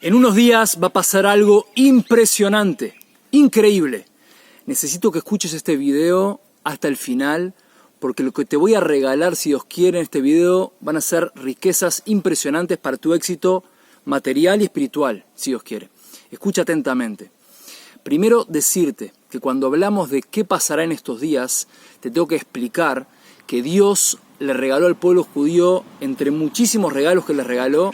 En unos días va a pasar algo impresionante, increíble. Necesito que escuches este video hasta el final, porque lo que te voy a regalar, si Dios quiere, en este video van a ser riquezas impresionantes para tu éxito material y espiritual, si Dios quiere. Escucha atentamente. Primero, decirte que cuando hablamos de qué pasará en estos días, te tengo que explicar que Dios le regaló al pueblo judío, entre muchísimos regalos que les regaló,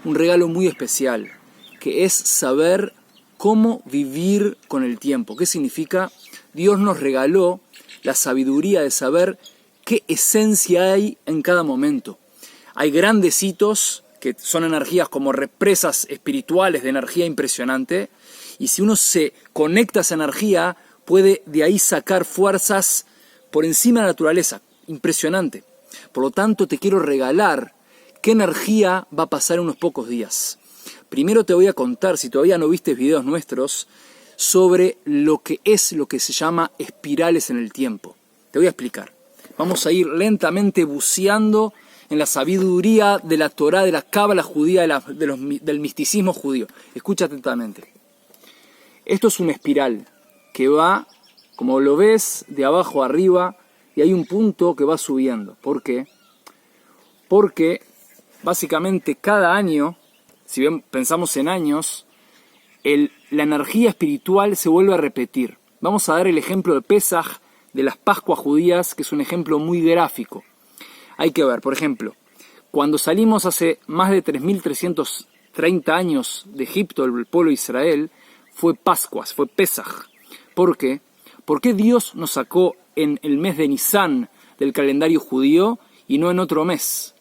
un regalo muy especial, que es saber cómo vivir con el tiempo. ¿Qué significa? Dios nos regaló la sabiduría de saber qué esencia hay en cada momento. Hay grandes hitos que son energías como represas espirituales de energía impresionante, y si uno se conecta a esa energía, puede de ahí sacar fuerzas por encima de la naturaleza. Impresionante. Por lo tanto, te quiero regalar qué energía va a pasar en unos pocos días. Primero te voy a contar, si todavía no viste videos nuestros, sobre lo que se llama espirales en el tiempo. Te voy a explicar. Vamos a ir lentamente buceando en la sabiduría de la Torá, de la cábala judía, del misticismo judío. Escucha atentamente. Esto es una espiral que va, como lo ves, de abajo a arriba, y hay un punto que va subiendo. ¿Por qué? Porque básicamente cada año, si bien pensamos en años, la energía espiritual se vuelve a repetir. Vamos a dar el ejemplo de Pesaj, de las Pascuas judías, que es un ejemplo muy gráfico. Hay que ver, por ejemplo, cuando salimos hace más de 3.330 años de Egipto, el pueblo de Israel, fue Pascuas, fue Pesaj. ¿Por qué? ¿Por qué Dios nos sacó en el mes de Nisan del calendario judío y no en otro mes?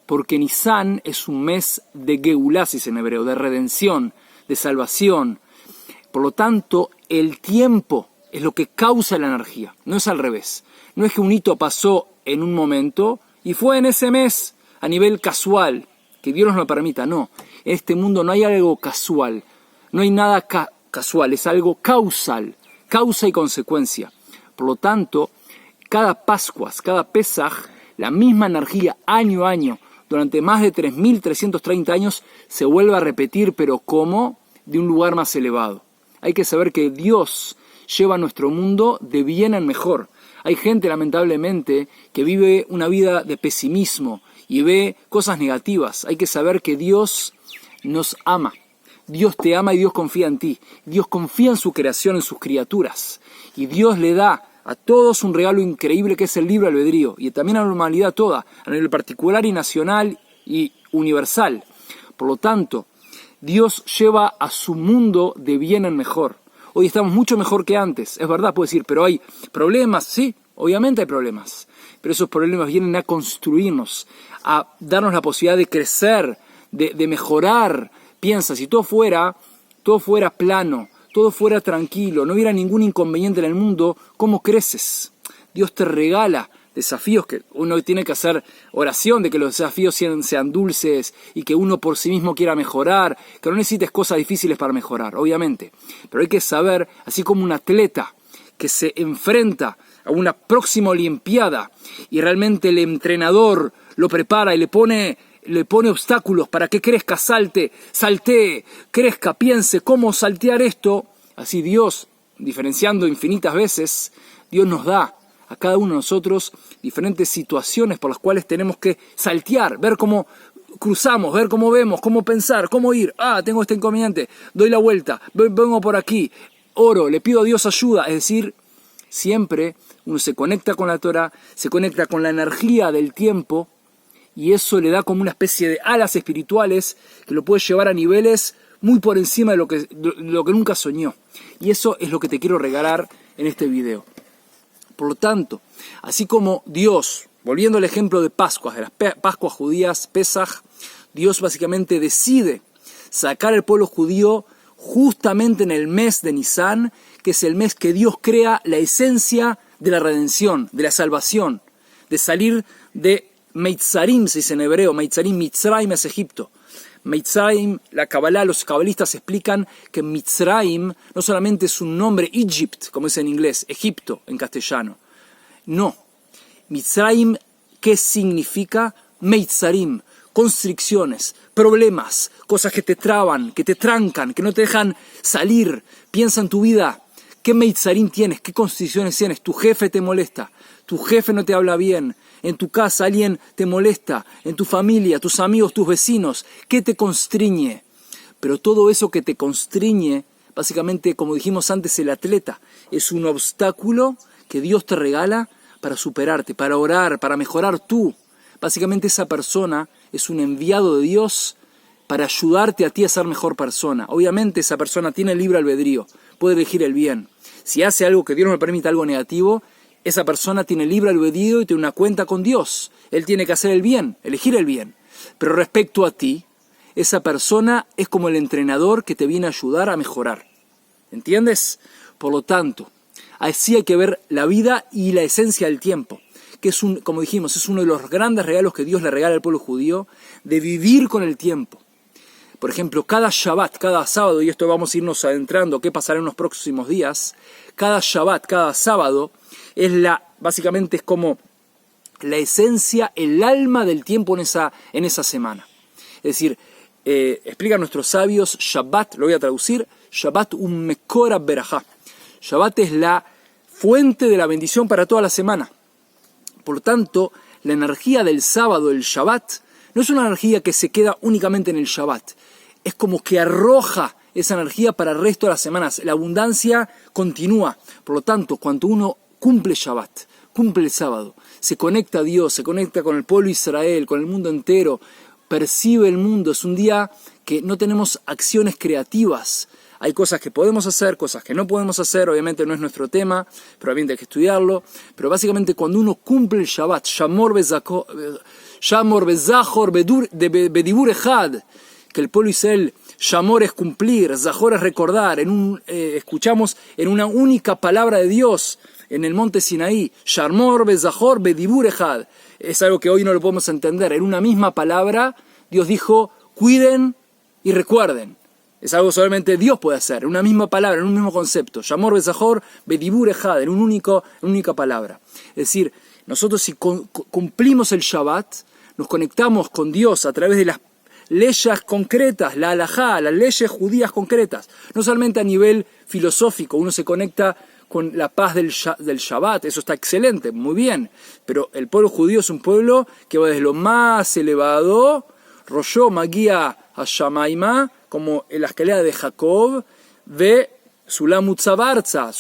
Porque Nisan es un mes de Geulasis en hebreo, de redención, de salvación. Por lo tanto, el tiempo es lo que causa la energía, no es al revés. No es que un hito pasó en un momento y fue en ese mes a nivel casual, que Dios nos lo permita. No, en este mundo no hay algo casual, no hay nada casual, es algo causal, causa y consecuencia. Por lo tanto, cada Pascuas, cada Pesaj, la misma energía año a año, durante más de 3.330 años, se vuelve a repetir, pero ¿cómo? De un lugar más elevado. Hay que saber que Dios lleva a nuestro mundo de bien en mejor. Hay gente, lamentablemente, que vive una vida de pesimismo y ve cosas negativas. Hay que saber que Dios nos ama. Dios te ama y Dios confía en ti. Dios confía en su creación, en sus criaturas. Y Dios le da a todos un regalo increíble que es el libre albedrío. Y también a la humanidad toda, a nivel particular y nacional y universal. Por lo tanto, Dios lleva a su mundo de bien en mejor. Hoy estamos mucho mejor que antes. Es verdad, puedo decir, pero hay problemas. Sí, obviamente hay problemas. Pero esos problemas vienen a construirnos, a darnos la posibilidad de crecer, de mejorar. Piensa, si todo fuera plano, todo fuera tranquilo, no hubiera ningún inconveniente en el mundo, ¿cómo creces? Dios te regala desafíos que uno tiene que hacer oración de que los desafíos sean dulces y que uno por sí mismo quiera mejorar, que no necesites cosas difíciles para mejorar, obviamente. Pero hay que saber, así como un atleta que se enfrenta a una próxima olimpiada y realmente el entrenador lo prepara y le pone obstáculos para que crezca, saltee, crezca, piense cómo saltear esto. Así Dios, diferenciando infinitas veces, Dios nos da a cada uno de nosotros diferentes situaciones por las cuales tenemos que saltear, ver cómo cruzamos, ver cómo vemos, cómo pensar, cómo ir. Tengo este inconveniente, doy la vuelta, vengo por aquí, oro, le pido a Dios ayuda. Es decir, siempre uno se conecta con la Torá, se conecta con la energía del tiempo, y eso le da como una especie de alas espirituales que lo puede llevar a niveles muy por encima de lo que nunca soñó. Y eso es lo que te quiero regalar en este video. Por lo tanto, así como Dios, volviendo al ejemplo de Pascuas, de las Pascuas judías, Pesaj, Dios básicamente decide sacar al pueblo judío justamente en el mes de Nisan, que es el mes que Dios crea la esencia de la redención, de la salvación, de salir de Meitzarim, se dice en hebreo, Mitzrayim es Egipto. Mitzrayim, la Kabbalah, los cabalistas explican que Mitzrayim no solamente es un nombre Egypt, como es en inglés, Egipto en castellano. No. Mitzrayim, ¿qué significa? Meitzarim, constricciones, problemas, cosas que te traban, que te trancan, que no te dejan salir. Piensa en tu vida. ¿Qué meitzarim tienes? ¿Qué constituciones tienes? Tu jefe te molesta. Tu jefe no te habla bien. En tu casa alguien te molesta. En tu familia, tus amigos, tus vecinos. ¿Qué te constriñe? Pero todo eso que te constriñe, básicamente, como dijimos antes, el atleta, es un obstáculo que Dios te regala para superarte, para orar, para mejorar tú. Básicamente esa persona es un enviado de Dios para ayudarte a ti a ser mejor persona. Obviamente esa persona tiene libre albedrío, puede elegir el bien. Si hace algo que Dios no le permite, algo negativo, esa persona tiene libre albedrío y tiene una cuenta con Dios. Él tiene que hacer el bien, elegir el bien. Pero respecto a ti, esa persona es como el entrenador que te viene a ayudar a mejorar. ¿Entiendes? Por lo tanto, así hay que ver la vida y la esencia del tiempo, que es como dijimos, es uno de los grandes regalos que Dios le regala al pueblo judío, de vivir con el tiempo. Por ejemplo, cada Shabbat, cada sábado, y esto vamos a irnos adentrando, qué pasará en los próximos días, cada Shabbat, cada sábado, básicamente es como la esencia, el alma del tiempo en esa semana. Es decir, explican nuestros sabios, Shabbat, lo voy a traducir, Shabbat un mekora berajá. Shabbat es la fuente de la bendición para toda la semana. Por lo tanto, la energía del sábado, el Shabbat, no es una energía que se queda únicamente en el Shabbat. Es como que arroja esa energía para el resto de las semanas. La abundancia continúa. Por lo tanto, cuando uno cumple Shabbat, cumple el sábado, se conecta a Dios, se conecta con el pueblo de Israel, con el mundo entero, percibe el mundo. Es un día que no tenemos acciones creativas. Hay cosas que podemos hacer, cosas que no podemos hacer, obviamente no es nuestro tema, pero obviamente hay que estudiarlo. Pero básicamente cuando uno cumple el Shabbat, Shamor bezachor bedibur echad, que el pueblo de Israel, Shamor es cumplir, Zahor es recordar, escuchamos en una única palabra de Dios, en el monte Sinaí, Shamor bezachor bedibur echad. Es algo que hoy no lo podemos entender. En una misma palabra, Dios dijo, cuiden y recuerden. Es algo que solamente Dios puede hacer, en una misma palabra, en un mismo concepto. Shamor bezachor bedibur echad, en una única palabra. Es decir, nosotros si cumplimos el Shabbat, nos conectamos con Dios a través de las leyes concretas, la halajá, las leyes judías concretas. No solamente a nivel filosófico, uno se conecta con la paz del Shabbat, eso está excelente, muy bien. Pero el pueblo judío es un pueblo que va desde lo más elevado, Rosho Magia Hashamaima, como en la escalera de Jacob, ve Sulam Utzavarza,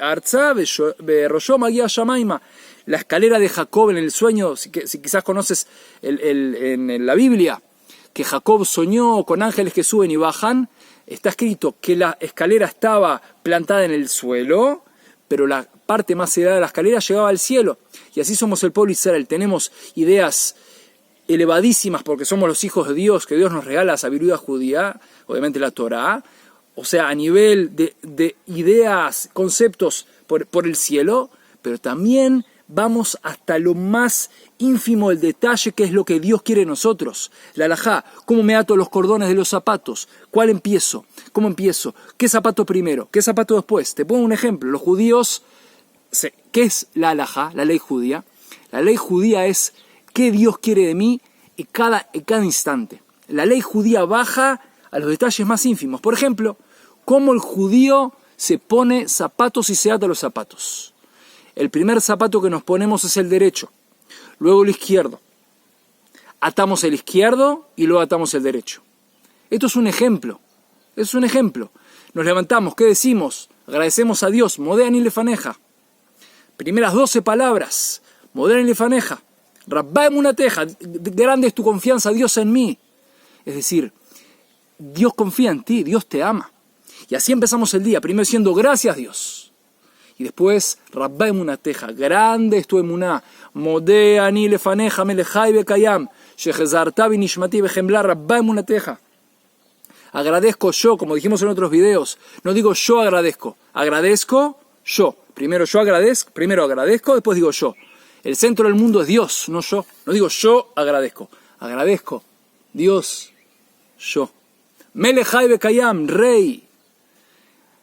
Arza, ve Rosho Magia Hashamaima. La escalera de Jacob en el sueño, si quizás conoces en la Biblia, que Jacob soñó con ángeles que suben y bajan, está escrito que la escalera estaba plantada en el suelo, pero la parte más elevada de la escalera llegaba al cielo. Y así somos el pueblo de Israel, tenemos ideas elevadísimas porque somos los hijos de Dios, que Dios nos regala la sabiduría judía, obviamente la Torá, o sea, a nivel de ideas, conceptos por el cielo, pero también vamos hasta lo más ínfimo del detalle, que es lo que Dios quiere de nosotros. La halajá, ¿cómo me ato los cordones de los zapatos? ¿Cuál empiezo? ¿Cómo empiezo? ¿Qué zapato primero? ¿Qué zapato después? Te pongo un ejemplo. Los judíos, ¿qué es la halajá? La ley judía. La ley judía es qué Dios quiere de mí en cada instante. La ley judía baja a los detalles más ínfimos. Por ejemplo, cómo el judío se pone zapatos y se ata los zapatos. El primer zapato que nos ponemos es el derecho, luego el izquierdo. Atamos el izquierdo y luego atamos el derecho. Esto es un ejemplo. Nos levantamos, ¿qué decimos? Agradecemos a Dios, Modean y Lefaneja. Primeras 12 palabras, Modean y Lefaneja. Rabba emunateja, grande es tu confianza, Dios en mí. Es decir, Dios confía en ti, Dios te ama. Y así empezamos el día, primero diciendo gracias Dios. Y después, Rabba emunateja, grande es tu emuná, Modea ani lefaneja melejai bekayam, shechezarta binishmati bejemla Rabba emunateja. Agradezco yo, como dijimos en otros videos, no digo yo agradezco yo. Primero agradezco, después digo yo. El centro del mundo es Dios, no yo. No digo yo agradezco, Dios, yo. Melejai bekayam, rey.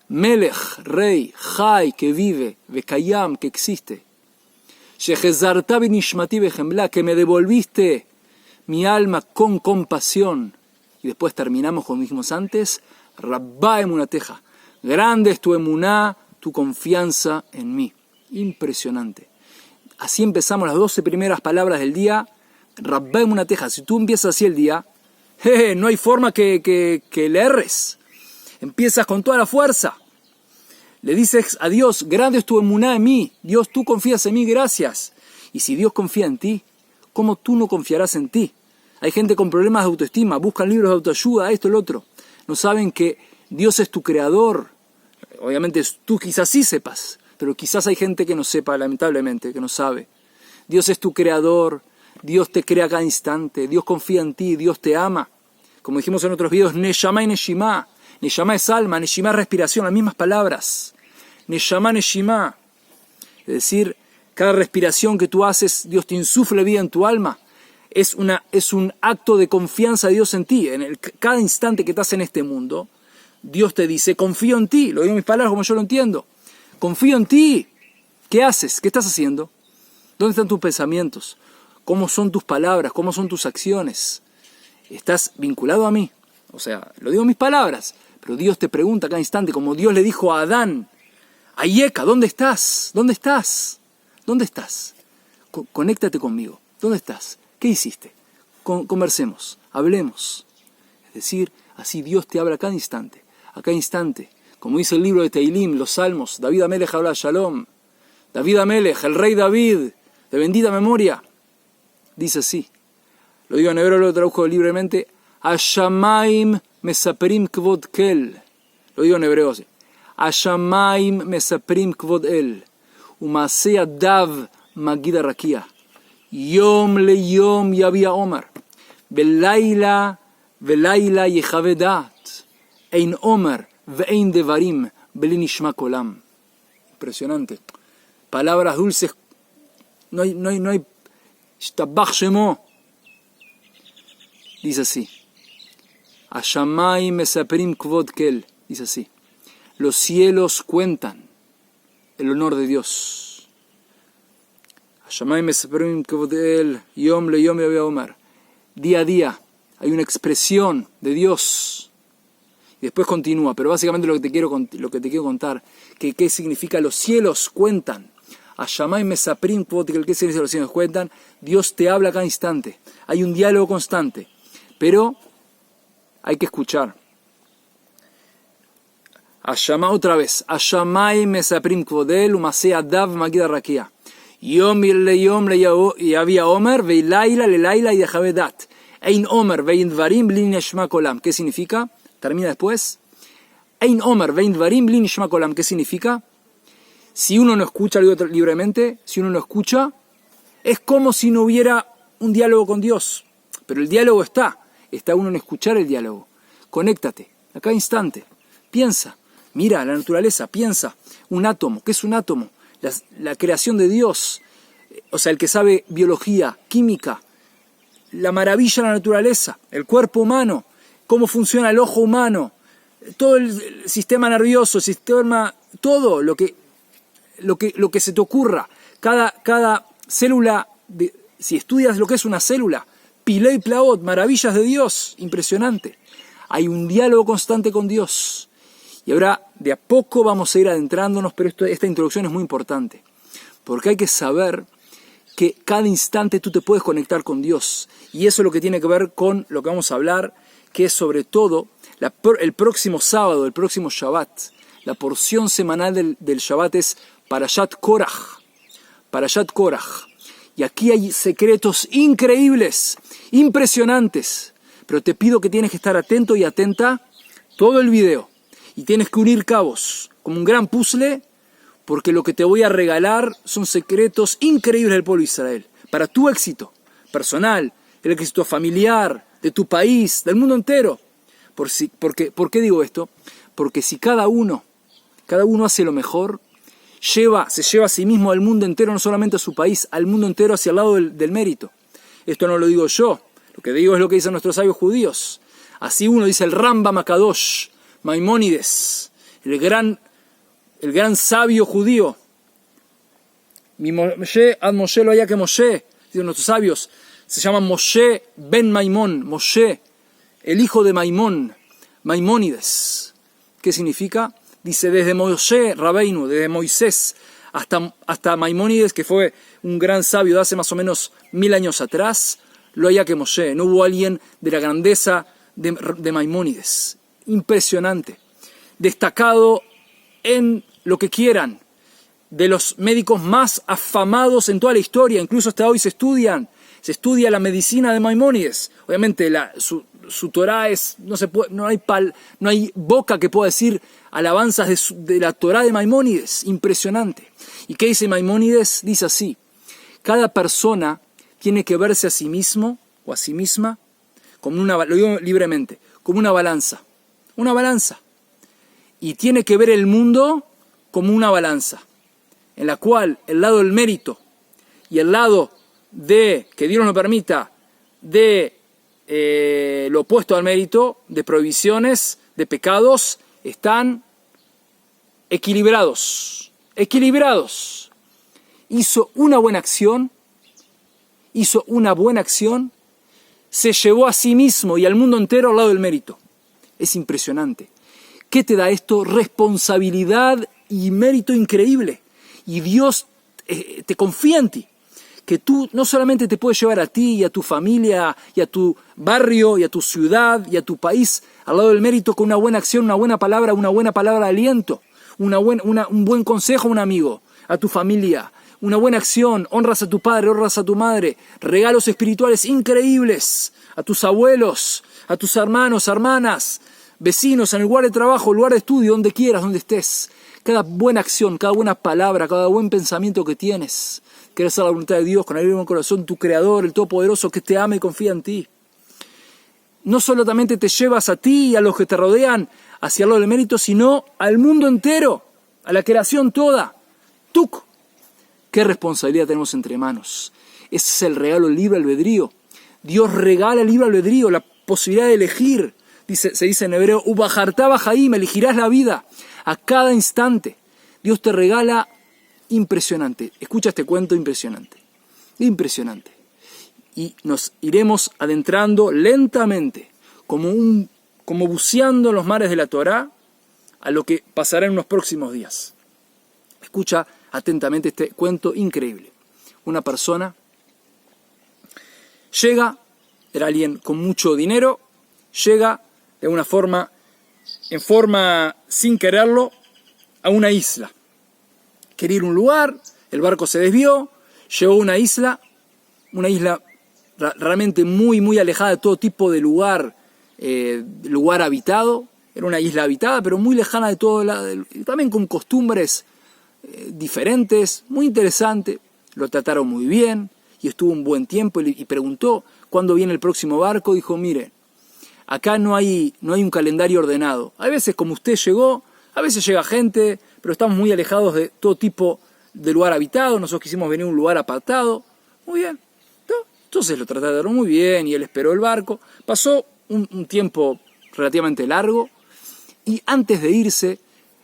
Melech, rey, Jai, que vive, Bekayam, que existe. Shechezarta binishmati bejemla, que me devolviste mi alma con compasión. Y después terminamos, como dijimos antes, Rabbá emunateja. Grande es tu emuná, tu confianza en mí. Impresionante. Así empezamos las 12 primeras palabras del día. Rabbá emunateja. Si tú empiezas así el día, no hay forma que le erres. Empiezas con toda la fuerza. Le dices a Dios, grande es tu emuná en mí. Dios, tú confías en mí, gracias. Y si Dios confía en ti, ¿cómo tú no confiarás en ti? Hay gente con problemas de autoestima, buscan libros de autoayuda, esto, el otro. No saben que Dios es tu creador. Obviamente tú quizás sí sepas, pero quizás hay gente que no sepa, lamentablemente, que no sabe. Dios es tu creador, Dios te crea cada instante, Dios confía en ti, Dios te ama. Como dijimos en otros videos, Neshama y Neshima. Neshama es alma, Neshima es respiración, las mismas palabras. Neshama, Neshima. Es decir, cada respiración que tú haces, Dios te insufle vida en tu alma. Es un acto de confianza de Dios en ti. Cada instante que estás en este mundo, Dios te dice, confío en ti. Lo digo en mis palabras como yo lo entiendo. Confío en ti. ¿Qué haces? ¿Qué estás haciendo? ¿Dónde están tus pensamientos? ¿Cómo son tus palabras? ¿Cómo son tus acciones? ¿Estás vinculado a mí? O sea, lo digo en mis palabras, pero Dios te pregunta cada instante, como Dios le dijo a Adán, Ayeka, ¿dónde estás? ¿Dónde estás? ¿Dónde estás? Conéctate conmigo. ¿Dónde estás? ¿Qué hiciste? Conversemos, hablemos. Es decir, así Dios te habla a cada instante. A cada instante. Como dice el libro de Teilim, los Salmos, David Amelech habla Shalom. David Amelech, el rey David, de bendita memoria, dice así. Lo digo en hebreo, lo traduzco libremente. Ashamaim mesaperim kvod kel. Lo digo en hebreo así. Ashamaim mesaperim kvod el. Umasea dav magida rakia. Yom le yom yavia omar. Belaila yechave dat. Ein omar vein devarim belin ishma kolam. Impresionante. Palabras dulces. No hay. Shtabach shemo. Dice así. Ashamayim mesaperim kvod kel. Dice así. Los cielos cuentan el honor de Dios. Ashamayim mesaperim kvod el. Yom le yom yavia omar. Día a día hay una expresión de Dios. Y después continúa, pero básicamente lo que te quiero contar, que qué significa los cielos cuentan. Ashamayim mesaperim kvod kel. ¿Qué significa los cielos cuentan? Dios te habla a cada instante. Hay un diálogo constante. Pero hay que escuchar. Otra vez. Ashamayim mesaperim kvod el. Umasea dav magida rakia. Yom le yavia omer, veilaila le laila yechave dat. Ein omer vein dvarim bli nishma kolam. ¿Qué significa? Termina después. Ein omer vein dvarim bli nishma kolam. ¿Qué significa? Si uno no escucha libremente, si uno no escucha, es como si no hubiera un diálogo con Dios. Pero el diálogo está uno en escuchar el diálogo. Conéctate, a cada instante. Piensa, mira la naturaleza, piensa. Un átomo, ¿qué es un átomo? La creación de Dios, o sea, el que sabe biología, química, la maravilla de la naturaleza, el cuerpo humano, cómo funciona el ojo humano, todo el sistema nervioso, el sistema, todo lo que se te ocurra, cada célula, si estudias lo que es una célula, Pilei Plaot, maravillas de Dios, impresionante. Hay un diálogo constante con Dios. Y ahora de a poco vamos a ir adentrándonos, pero esta introducción es muy importante. Porque hay que saber que cada instante tú te puedes conectar con Dios. Y eso es lo que tiene que ver con lo que vamos a hablar, que es sobre todo el próximo sábado, el próximo Shabbat. La porción semanal del Shabbat es Parashat Korach. Parashat Korach. Y aquí hay secretos increíbles, impresionantes. Pero te pido que tienes que estar atento y atenta todo el video. Y tienes que unir cabos, como un gran puzzle, porque lo que te voy a regalar son secretos increíbles del pueblo de Israel. Para tu éxito personal, el éxito familiar, de tu país, del mundo entero. ¿Por qué digo esto? Porque si cada uno hace lo mejor, se lleva a sí mismo al mundo entero, no solamente a su país, al mundo entero hacia el lado del mérito. Esto no lo digo yo, lo que digo es lo que dicen nuestros sabios judíos. Así uno dice el Rambam HaKadosh, Maimónides, el gran sabio judío. Mi Moshe ad Moshe lo haya que Moshe, dicen nuestros sabios, se llama Moshe ben Maimón, Moshe, el hijo de Maimón, Maimónides. ¿Qué significa? Dice, desde Moshe Rabeinu, desde Moisés, hasta Maimónides, que fue un gran sabio de hace más o menos 1000 años atrás, lo haya que Moshe. No hubo alguien de la grandeza de Maimónides. Impresionante. Destacado en lo que quieran, de los médicos más afamados en toda la historia, incluso hasta hoy se estudia la medicina de Maimónides. Obviamente su Torá es, no hay boca que pueda decir alabanzas de la Torá de Maimónides. Impresionante. ¿Y qué dice Maimónides? Dice así: cada persona tiene que verse a sí mismo o a sí misma como lo digo libremente, como una balanza. Una balanza. Y tiene que ver el mundo como una balanza, en la cual el lado del mérito y el lado de, que Dios nos permita, de lo opuesto al mérito, de prohibiciones, de pecados, están equilibrados. Equilibrados. Hizo una buena acción, se llevó a sí mismo y al mundo entero al lado del mérito. Es impresionante. ¿Qué te da esto? Responsabilidad y mérito increíble. Y Dios te confía en ti. Que tú no solamente te puedes llevar a ti y a tu familia y a tu barrio y a tu ciudad y a tu país al lado del mérito con una buena acción, una buena palabra de aliento, un buen consejo a un amigo, a tu familia, una buena acción, honras a tu padre, honras a tu madre, regalos espirituales increíbles a tus abuelos, a tus hermanos, hermanas, vecinos, en el lugar de trabajo, lugar de estudio, donde quieras, donde estés. Cada buena acción, cada buena palabra, cada buen pensamiento que tienes, que hacer la voluntad de Dios con el mismo corazón, tu Creador, el Todopoderoso, que te ama y confía en ti. No solamente te llevas a ti y a los que te rodean hacia el lado del mérito, sino al mundo entero, a la creación toda. ¡Tuc! ¿Qué responsabilidad tenemos entre manos? Ese es el regalo del libre albedrío. Dios regala el libre albedrío, la posibilidad de elegir. Se dice en hebreo, Ubajartá bajaim, elegirás la vida a cada instante. Dios te regala impresionante. Escucha este cuento impresionante. Impresionante. Y nos iremos adentrando lentamente, como buceando en los mares de la Torá, a lo que pasará en los próximos días. Escucha atentamente este cuento increíble. Una persona llega, era alguien con mucho dinero, llega de una forma, sin quererlo, a una isla. Quería ir a un lugar, el barco se desvió, llegó a una isla realmente muy, muy alejada de todo tipo de lugar habitado. Era una isla habitada, pero muy lejana de todo, también con costumbres diferentes, muy interesante. Lo trataron muy bien y estuvo un buen tiempo y preguntó cuándo viene el próximo barco. Dijo, mire, acá no hay un calendario ordenado. A veces, como usted llegó, a veces llega gente, pero estamos muy alejados de todo tipo de lugar habitado. Nosotros quisimos venir a un lugar apartado. Muy bien. Entonces lo trataron muy bien y él esperó el barco. Pasó un tiempo relativamente largo y antes de irse,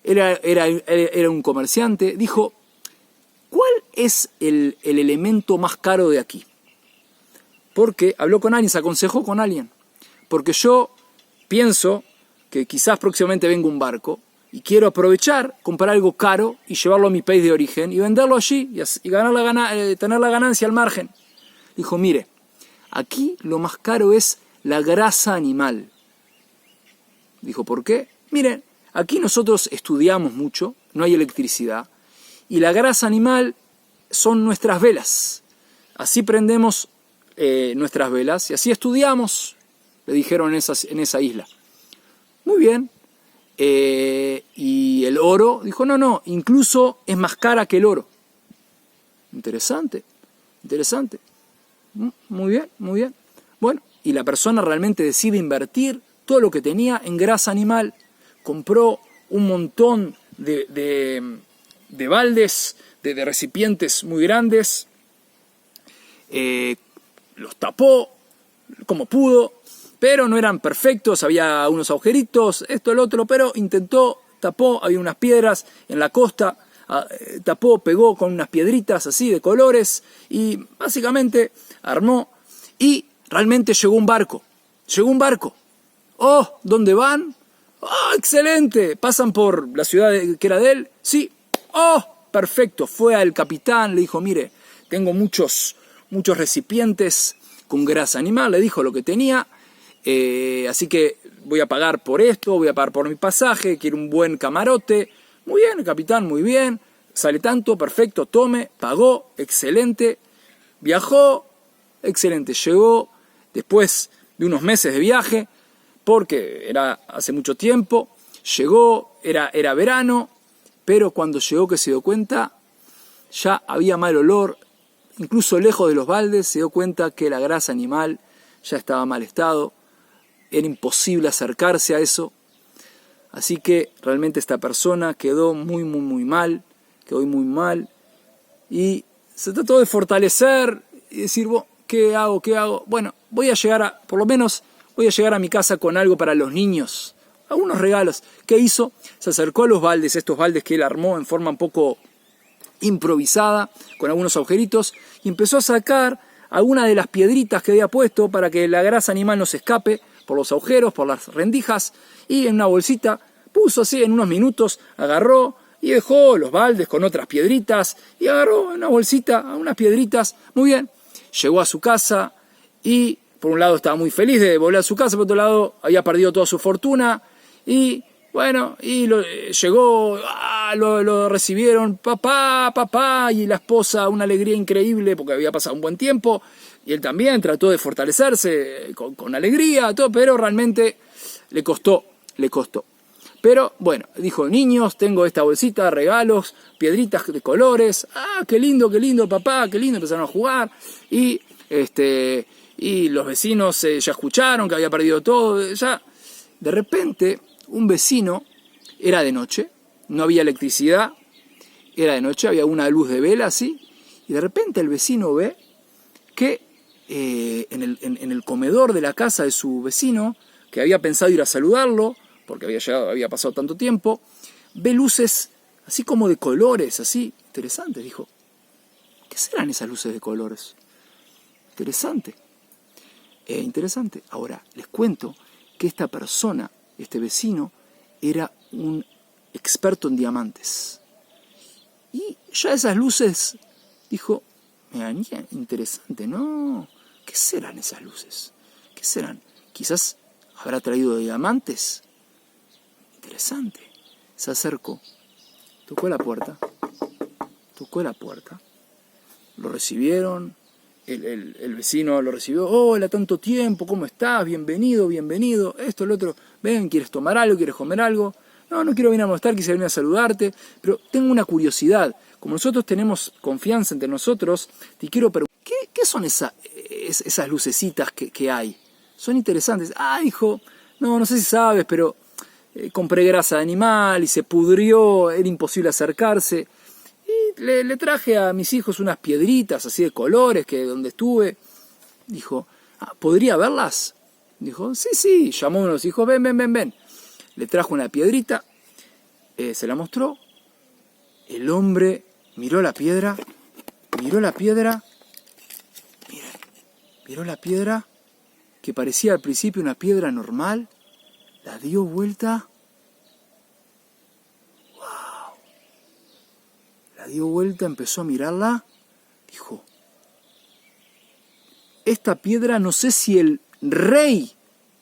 era un comerciante, dijo, ¿cuál es el elemento más caro de aquí? Porque habló con alguien, se aconsejó con alguien. Porque yo pienso que quizás próximamente venga un barco y quiero aprovechar, comprar algo caro y llevarlo a mi país de origen y venderlo allí y tener la ganancia al margen. Dijo, mire, aquí lo más caro es la grasa animal. Dijo, ¿por qué? Miren, aquí nosotros estudiamos mucho, no hay electricidad, y la grasa animal son nuestras velas. Así prendemos nuestras velas y así estudiamos, le dijeron en esa isla. Muy bien. Y el oro, dijo, no, incluso es más cara que el oro. Interesante. Muy bien. Bueno, y la persona realmente decide invertir todo lo que tenía en grasa animal. Compró un montón de baldes, de recipientes muy grandes. Los tapó como pudo, pero no eran perfectos, había unos agujeritos, esto, el otro, pero intentó, tapó, había unas piedras en la costa, tapó, pegó con unas piedritas así de colores y básicamente armó Y realmente llegó un barco. ¡Oh! ¿Dónde van? ¡Oh, excelente! ¿Pasan por la ciudad que era de él? Sí. ¡Oh! Perfecto. Fue al capitán, le dijo, mire, tengo muchos recipientes con grasa animal, le dijo lo que tenía, así que voy a pagar por esto, voy a pagar por mi pasaje, quiero un buen camarote. Muy bien, capitán, muy bien. Sale tanto, perfecto, tome, pagó, excelente. Viajó, excelente. Llegó después de unos meses de viaje, porque era hace mucho tiempo. Llegó, era verano, pero cuando llegó que se dio cuenta, ya había mal olor. Incluso lejos de los baldes se dio cuenta que la grasa animal ya estaba en mal estado. Era imposible acercarse a eso. Así que realmente esta persona quedó muy mal. Y se trató de fortalecer y decir, ¿qué hago? Bueno, por lo menos voy a llegar a mi casa con algo para los niños. Algunos regalos. ¿Qué hizo? Se acercó a los baldes, estos baldes que él armó en forma un poco improvisada, con algunos agujeritos, y empezó a sacar algunas de las piedritas que había puesto para que la grasa animal no se escape por los agujeros, por las rendijas, y en una bolsita puso así, en unos minutos agarró y dejó los baldes con otras piedritas, y agarró en una bolsita unas piedritas. Muy bien, llegó a su casa y por un lado estaba muy feliz de volver a su casa, por otro lado había perdido toda su fortuna, y bueno, llegó, lo recibieron, papá, y la esposa, una alegría increíble porque había pasado un buen tiempo, y él también trató de fortalecerse con alegría, todo, pero realmente le costó. Pero bueno, dijo, niños, tengo esta bolsita, regalos, piedritas de colores, qué lindo, papá, qué lindo, empezaron a jugar, y los vecinos ya escucharon que había perdido todo, ya, de repente, un vecino, era de noche, no había electricidad, era de noche, había una luz de vela así, y de repente el vecino ve que en el comedor de la casa de su vecino, que había pensado ir a saludarlo, porque había pasado tanto tiempo, ve luces así como de colores, así, interesantes. Dijo, ¿qué serán esas luces de colores? Interesante. Ahora, les cuento que esta persona, este vecino, era un experto en diamantes. Y ya esas luces, dijo, interesante, ¿no? ¿Qué serán esas luces? ¿Qué serán? Quizás habrá traído diamantes. Interesante. Se acercó, tocó la puerta, lo recibieron, el vecino lo recibió, hola, tanto tiempo, ¿cómo estás? Bienvenido, esto, lo otro, ven, ¿quieres tomar algo? ¿Quieres comer algo? No quiero venir a molestar, quisiera venir a saludarte, pero tengo una curiosidad, como nosotros tenemos confianza entre nosotros, te quiero preguntar, ¿qué son esas lucecitas que hay? Son interesantes. Hijo, no sé si sabes, pero compré grasa de animal y se pudrió, era imposible acercarse. Y le traje a mis hijos unas piedritas así de colores que donde estuve. Dijo, ¿podría verlas? Dijo, sí, llamó a uno de los hijos, ven. Le trajo una piedrita, se la mostró. El hombre miró la piedra, que parecía al principio una piedra normal, la dio vuelta. ¡Wow! La dio vuelta, empezó a mirarla. Dijo, esta piedra no sé si el rey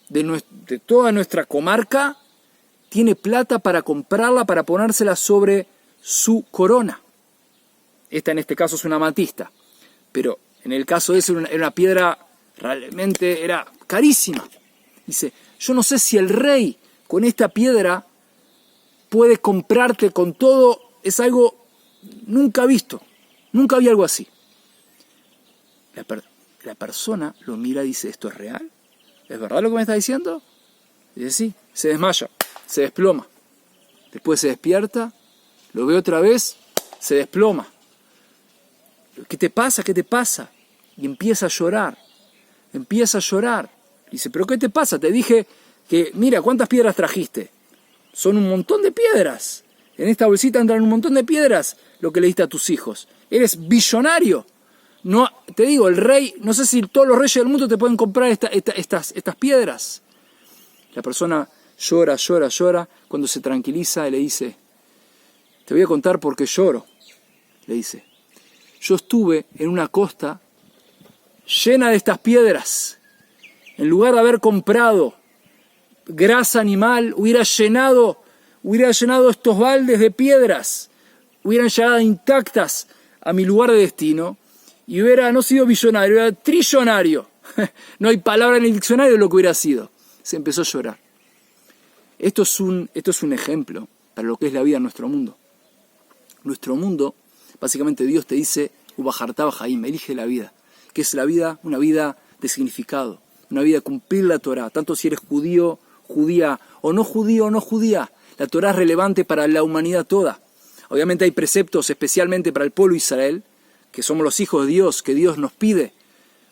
de toda nuestra comarca tiene plata para comprarla, para ponérsela sobre su corona. Esta en este caso es una amatista, pero en el caso de ese era una piedra, realmente era carísima. Dice, yo no sé si el rey con esta piedra puede comprarte con todo, es algo nunca visto, nunca había algo así. La persona lo mira y dice, ¿esto es real? ¿Es verdad lo que me está diciendo? Dice, sí, se desmaya, se desploma. Después se despierta, lo ve otra vez, se desploma. ¿Qué te pasa? Y empieza a llorar. Dice, ¿pero qué te pasa? Te dije que, mira, ¿cuántas piedras trajiste? Son un montón de piedras. En esta bolsita entran un montón de piedras lo que le diste a tus hijos. Eres billonario. No, te digo, el rey, no sé si todos los reyes del mundo te pueden comprar estas piedras. La persona llora, llora, llora. Cuando se tranquiliza, le dice, te voy a contar por qué lloro. Le dice, yo estuve en una costa llena de estas piedras. En lugar de haber comprado grasa animal, hubiera llenado estos baldes de piedras, hubieran llegado intactas a mi lugar de destino y hubiera no sido billonario, era trillonario. No hay palabra en el diccionario de lo que hubiera sido. Se empezó a llorar. Esto es un ejemplo para lo que es la vida en nuestro mundo. Nuestro mundo, básicamente Dios te dice, Ubajartá Bajaim, elige la vida. ¿Qué es la vida? Una vida de significado, una vida de cumplir la Torá, tanto si eres judío, judía, o no judía. La Torá es relevante para la humanidad toda. Obviamente hay preceptos especialmente para el pueblo de Israel, que somos los hijos de Dios, que Dios nos pide.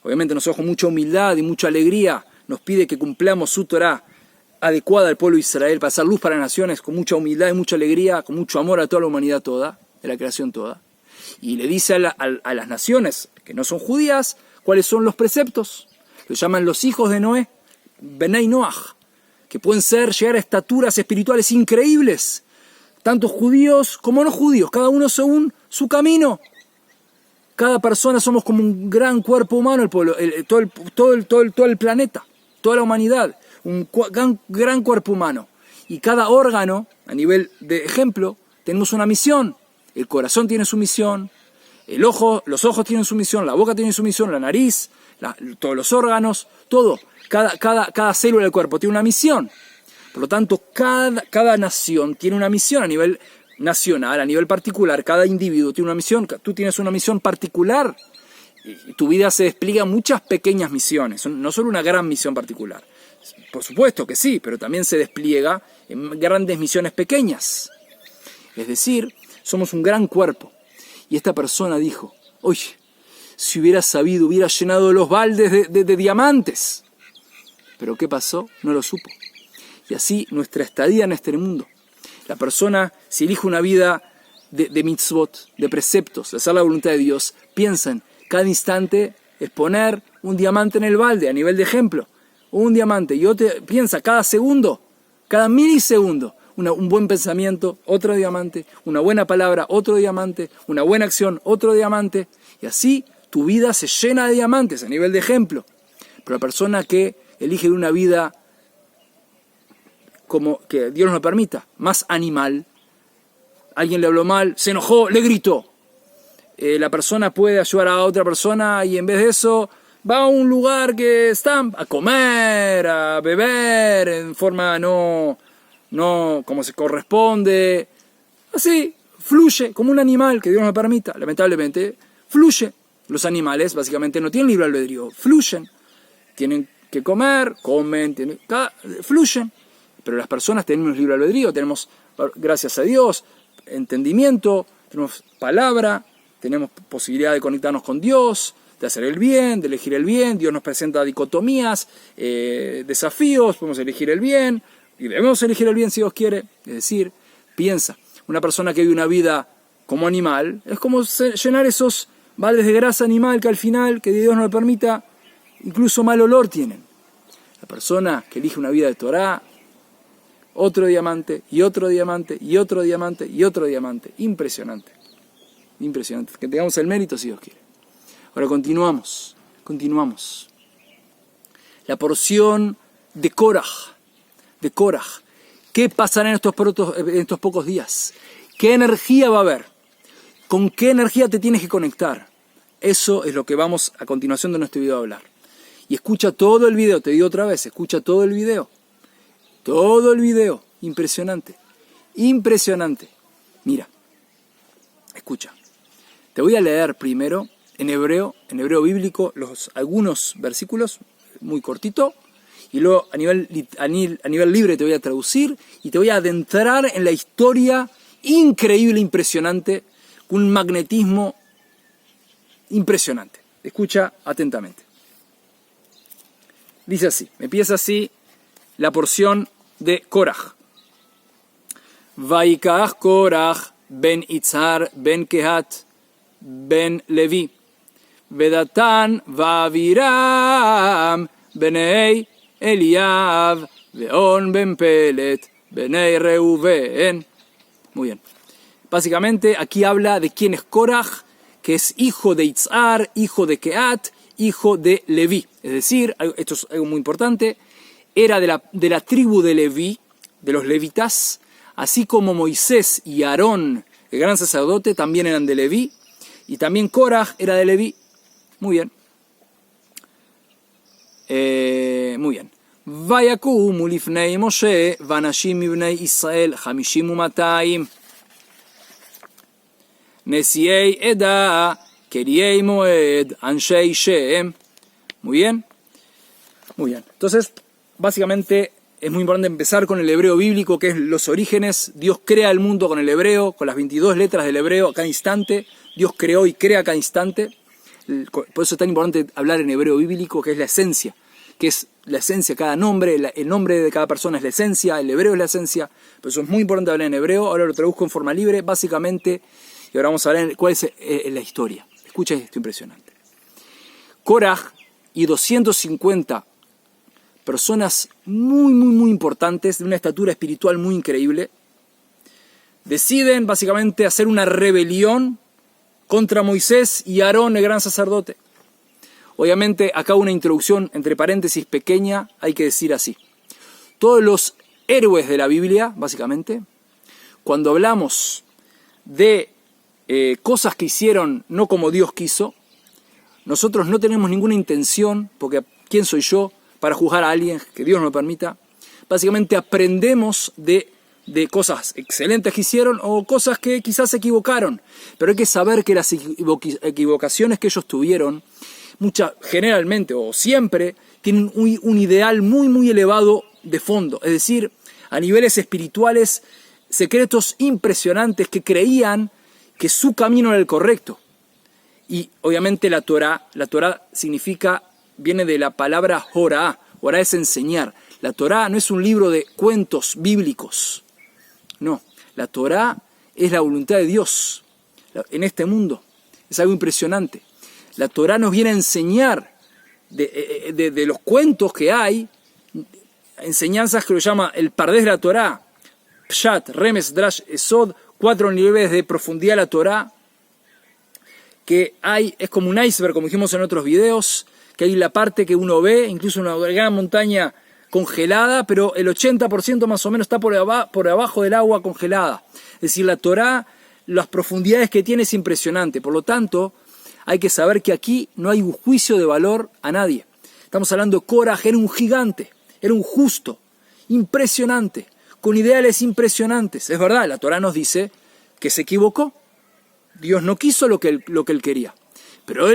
Obviamente nosotros con mucha humildad y mucha alegría nos pide que cumplamos su Torá adecuada al pueblo de Israel para hacer luz para las naciones, con mucha humildad y mucha alegría, con mucho amor a toda la humanidad toda, de la creación toda. Y le dice a las naciones que no son judías cuáles son los preceptos. Lo llaman los hijos de Noé, Benei Noach, que pueden llegar a estaturas espirituales increíbles, tanto judíos como no judíos, cada uno según su camino. Cada persona somos como un gran cuerpo humano, todo el planeta, toda la humanidad, un gran cuerpo humano. Y cada órgano, a nivel de ejemplo, tenemos una misión. El corazón tiene su misión, los ojos tienen su misión, la boca tiene su misión, la nariz, todos los órganos, todo. Cada célula del cuerpo tiene una misión. Por lo tanto, cada nación tiene una misión a nivel nacional, a nivel particular. Cada individuo tiene una misión. Tú tienes una misión particular. Y tu vida se despliega en muchas pequeñas misiones, no solo una gran misión particular. Por supuesto que sí, pero también se despliega en grandes misiones pequeñas. Es decir, somos un gran cuerpo. Y esta persona dijo, oye, si hubiera sabido, hubiera llenado los baldes de diamantes. Pero ¿qué pasó? No lo supo. Y así nuestra estadía en este mundo. La persona, si elige una vida de mitzvot, de preceptos, de hacer la voluntad de Dios, piensa cada instante es poner un diamante en el balde, a nivel de ejemplo. Un diamante. Y piensa cada segundo, cada milisegundo, un buen pensamiento, otro diamante, una buena palabra, otro diamante, una buena acción, otro diamante. Y así tu vida se llena de diamantes a nivel de ejemplo. Pero la persona que elige una vida como que Dios nos lo permita, más animal, alguien le habló mal, se enojó, le gritó. La persona puede ayudar a otra persona y en vez de eso va a un lugar que está a comer, a beber, en forma no como se corresponde. Así, fluye como un animal que Dios nos permita. Lamentablemente, fluye. Los animales básicamente no tienen libre albedrío, fluyen. Tienen que comer, comen, fluyen. Pero las personas tenemos libre albedrío, tenemos, gracias a Dios, entendimiento, tenemos palabra, tenemos posibilidad de conectarnos con Dios, de hacer el bien, de elegir el bien. Dios nos presenta dicotomías, desafíos, podemos elegir el bien, y debemos elegir el bien si Dios quiere. Es decir, piensa, una persona que vive una vida como animal, es como llenar esos baldes de grasa animal que al final, que Dios nos lo permita, incluso mal olor tienen. La persona que elige una vida de Torá, otro diamante, y otro diamante, y otro diamante, y otro diamante. Impresionante. Impresionante. Que tengamos el mérito si Dios quiere. Ahora continuamos. La porción de Koraj. ¿Qué pasará en estos pocos días? ¿Qué energía va a haber? ¿Con qué energía te tienes que conectar? Eso es lo que vamos a continuación de nuestro video a hablar. Y escucha todo el video, te digo otra vez, escucha todo el video. Todo el video, impresionante. Mira, escucha. Te voy a leer primero en hebreo bíblico, algunos versículos, muy cortito, y luego a nivel libre te voy a traducir y te voy a adentrar en la historia increíble, impresionante, un magnetismo impresionante. Escucha atentamente. Dice así, empieza así la porción de Koraj. Vaikach Koraj ben Itzhar ben Kehat ben Levi Vedatan Vaviram Benei Eliab Veon Ben Pelet Benei Reuven. Muy bien. Básicamente aquí habla de quién es Koraj, que es hijo de Itzhar, hijo de Kehat, hijo de Leví. Es decir, esto es algo muy importante, era de la tribu de Leví, de los levitas, así como Moisés y Aarón, el gran sacerdote, también eran de Leví, y también Koraj era de Leví. Muy bien. Muy bien. Vayakumu lifnei Moshe, vanashim mibnei Israel, 50 u200. Nesiei Eda, Keriei Moed, Anshei Shem. Muy bien. Muy bien. Entonces, básicamente es muy importante empezar con el hebreo bíblico, que es los orígenes. Dios crea el mundo con el hebreo, con las 22 letras del hebreo a cada instante. Dios creó y crea a cada instante. Por eso es tan importante hablar en hebreo bíblico, que es la esencia. Que es la esencia, cada nombre, el nombre de cada persona es la esencia, el hebreo es la esencia. Por eso es muy importante hablar en hebreo. Ahora lo traduzco en forma libre, básicamente. Y ahora vamos a ver cuál es la historia. Escucha esto impresionante. Koraj y 250 personas muy importantes, de una estatura espiritual muy increíble, deciden básicamente hacer una rebelión contra Moisés y Aarón, el gran sacerdote. Obviamente, acá una introducción entre paréntesis pequeña, hay que decir así. Todos los héroes de la Biblia, básicamente, cuando hablamos de cosas que hicieron no como Dios quiso, nosotros no tenemos ninguna intención, porque ¿quién soy yo para juzgar a alguien que Dios no permita? Básicamente aprendemos de cosas excelentes que hicieron o cosas que quizás se equivocaron, pero hay que saber que las equivocaciones que ellos tuvieron, generalmente o siempre, tienen un ideal muy elevado de fondo, es decir, a niveles espirituales, secretos impresionantes que creían que su camino era el correcto. Y obviamente la Torá viene de la palabra Jorá. Jorá es enseñar. La Torá no es un libro de cuentos bíblicos. No, la Torá es la voluntad de Dios en este mundo. Es algo impresionante. La Torá nos viene a enseñar de los cuentos que hay, enseñanzas que lo llama el Pardés de la Torá, Pshat, Remes, Drash, Esod, 4 niveles de profundidad de la Torá, que es como un iceberg, como dijimos en otros videos, que hay la parte que uno ve, incluso una gran montaña congelada, pero el 80% más o menos está por abajo del agua congelada. Es decir, la Torá, las profundidades que tiene es impresionante. Por lo tanto, hay que saber que aquí no hay un juicio de valor a nadie. Estamos hablando de Koraj, era un gigante, era un justo, impresionante, con ideales impresionantes. Es verdad, la Torá nos dice que se equivocó. Dios no quiso lo que él quería. Pero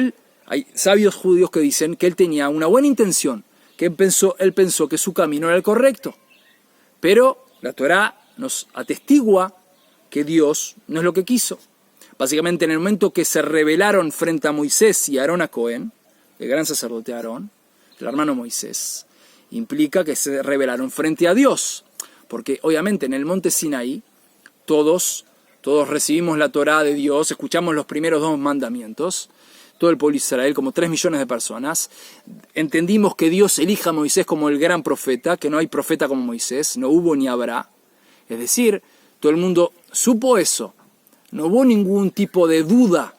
hay sabios judíos que dicen que él tenía una buena intención, que él pensó que su camino era el correcto. Pero la Torá nos atestigua que Dios no es lo que quiso. Básicamente, en el momento que se rebelaron frente a Moisés y Aarón a Cohen, el gran sacerdote Aarón, el hermano Moisés, implica que se rebelaron frente a Dios. Porque obviamente en el monte Sinaí todos recibimos la Torá de Dios, escuchamos los primeros 2 mandamientos, todo el pueblo de Israel, como 3 millones de personas, entendimos que Dios elija a Moisés como el gran profeta, que no hay profeta como Moisés, no hubo ni habrá. Es decir, todo el mundo supo eso, no hubo ningún tipo de duda.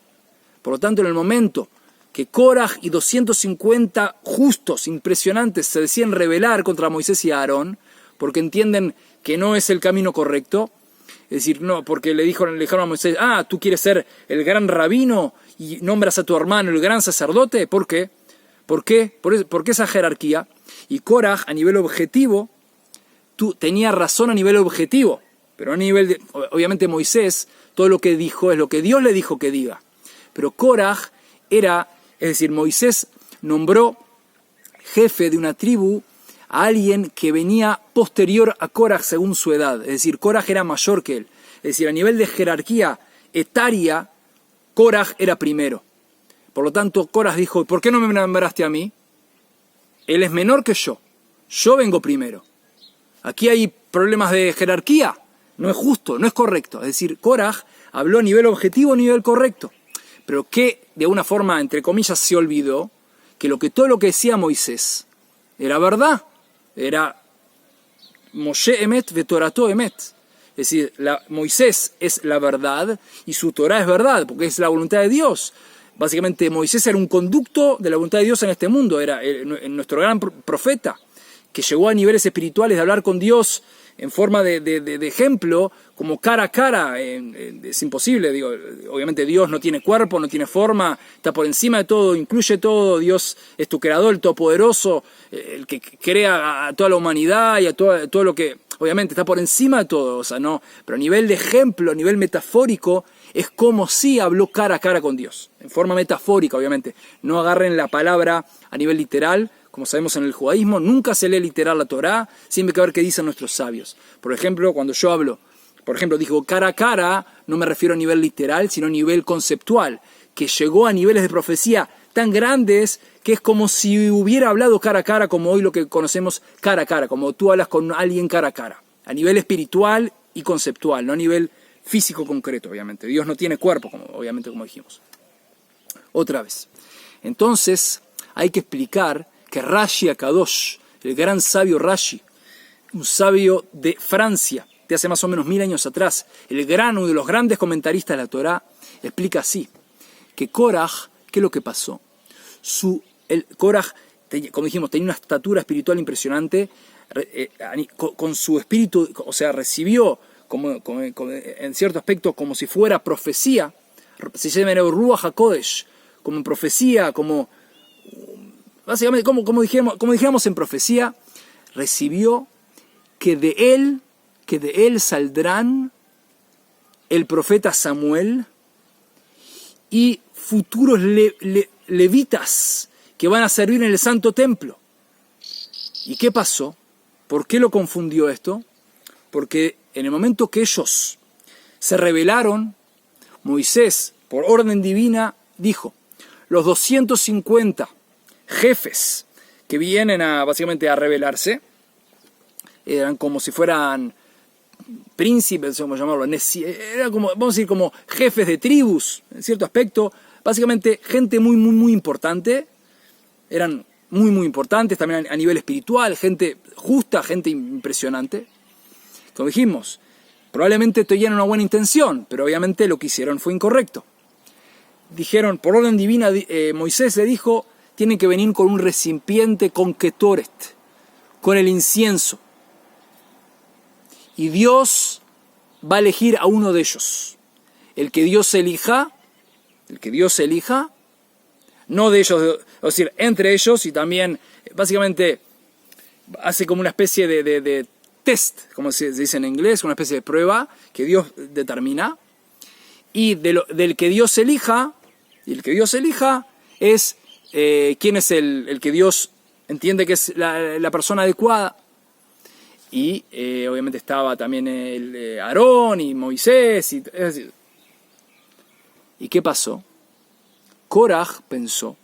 Por lo tanto, en el momento que Koraj y 250 justos, impresionantes, se deciden rebelar contra Moisés y Aarón, porque entienden que no es el camino correcto, es decir, no, porque le dijeron a Moisés, tú quieres ser el gran rabino y nombras a tu hermano el gran sacerdote, ¿por qué? ¿Por qué esa jerarquía? Y Koraj, a nivel objetivo, tenía razón a nivel objetivo, pero a nivel obviamente Moisés, todo lo que dijo es lo que Dios le dijo que diga. Pero Koraj es decir, Moisés nombró jefe de una tribu a alguien que venía posterior a Koraj según su edad. Es decir, Koraj era mayor que él. Es decir, a nivel de jerarquía etaria, Koraj era primero. Por lo tanto, Koraj dijo, ¿por qué no me nombraste a mí? Él es menor que yo. Yo vengo primero. Aquí hay problemas de jerarquía. No es justo, no es correcto. Es decir, Koraj habló a nivel objetivo, a nivel correcto. Pero ¿qué de alguna forma, entre comillas, se olvidó que todo lo que decía Moisés era verdad, era Moshe Emet vetorato Emet. Es decir, Moisés es la verdad y su Torah es verdad, porque es la voluntad de Dios. Básicamente Moisés era un conducto de la voluntad de Dios en este mundo, era nuestro gran profeta, que llegó a niveles espirituales de hablar con Dios en forma de ejemplo, como cara a cara. Es imposible, digo, obviamente Dios no tiene cuerpo, no tiene forma, está por encima de todo, incluye todo. Dios es tu creador, el todopoderoso, el que crea a toda la humanidad y a todo lo que, obviamente, está por encima de todo, o sea, no, pero a nivel de ejemplo, a nivel metafórico, es como si habló cara a cara con Dios, en forma metafórica, obviamente. No agarren la palabra a nivel literal. Como sabemos en el judaísmo, nunca se lee literal la Torá, siempre hay que ver qué dicen nuestros sabios. Por ejemplo, cuando yo hablo, digo cara a cara, no me refiero a nivel literal, sino a nivel conceptual, que llegó a niveles de profecía tan grandes que es como si hubiera hablado cara a cara, como hoy lo que conocemos cara a cara, como tú hablas con alguien cara a cara, a nivel espiritual y conceptual, no a nivel físico concreto, obviamente. Dios no tiene cuerpo, obviamente, como dijimos. Otra vez. Entonces, hay que explicar que Rashi Akadosh, el gran sabio Rashi, un sabio de Francia, de hace más o menos 1000 años atrás, uno de los grandes comentaristas de la Torá, explica así, que Koraj, ¿qué es lo que pasó? Koraj, como dijimos, tenía una estatura espiritual impresionante, con su espíritu, o sea, recibió en cierto aspecto como si fuera profecía, se llama Ruach HaKodesh, como en profecía, básicamente, como dijéramos en profecía, recibió que de él saldrán el profeta Samuel y futuros levitas que van a servir en el santo templo. ¿Y qué pasó? ¿Por qué lo confundió esto? Porque en el momento que ellos se rebelaron, Moisés, por orden divina, dijo, los 250 jefes que vienen básicamente a rebelarse, eran como si fueran príncipes, vamos a llamarlo, eran como, vamos a decir, como jefes de tribus, en cierto aspecto, básicamente gente muy, muy, muy importante, eran muy, muy importantes también a nivel espiritual, gente justa, gente impresionante. Como dijimos, probablemente tenían una buena intención, pero obviamente lo que hicieron fue incorrecto. Dijeron, por orden divina, Moisés le dijo, tienen que venir con un recipiente con ketoret, con el incienso. Y Dios va a elegir a uno de ellos. El que Dios elija, no de ellos, es decir, entre ellos, y también, básicamente, hace como una especie de test, como se dice en inglés, una especie de prueba que Dios determina. Y del que Dios elija, es quién es el que Dios entiende que es la persona adecuada. Y obviamente estaba también Aarón y Moisés. Es decir, ¿y qué pasó? Koraj pensó,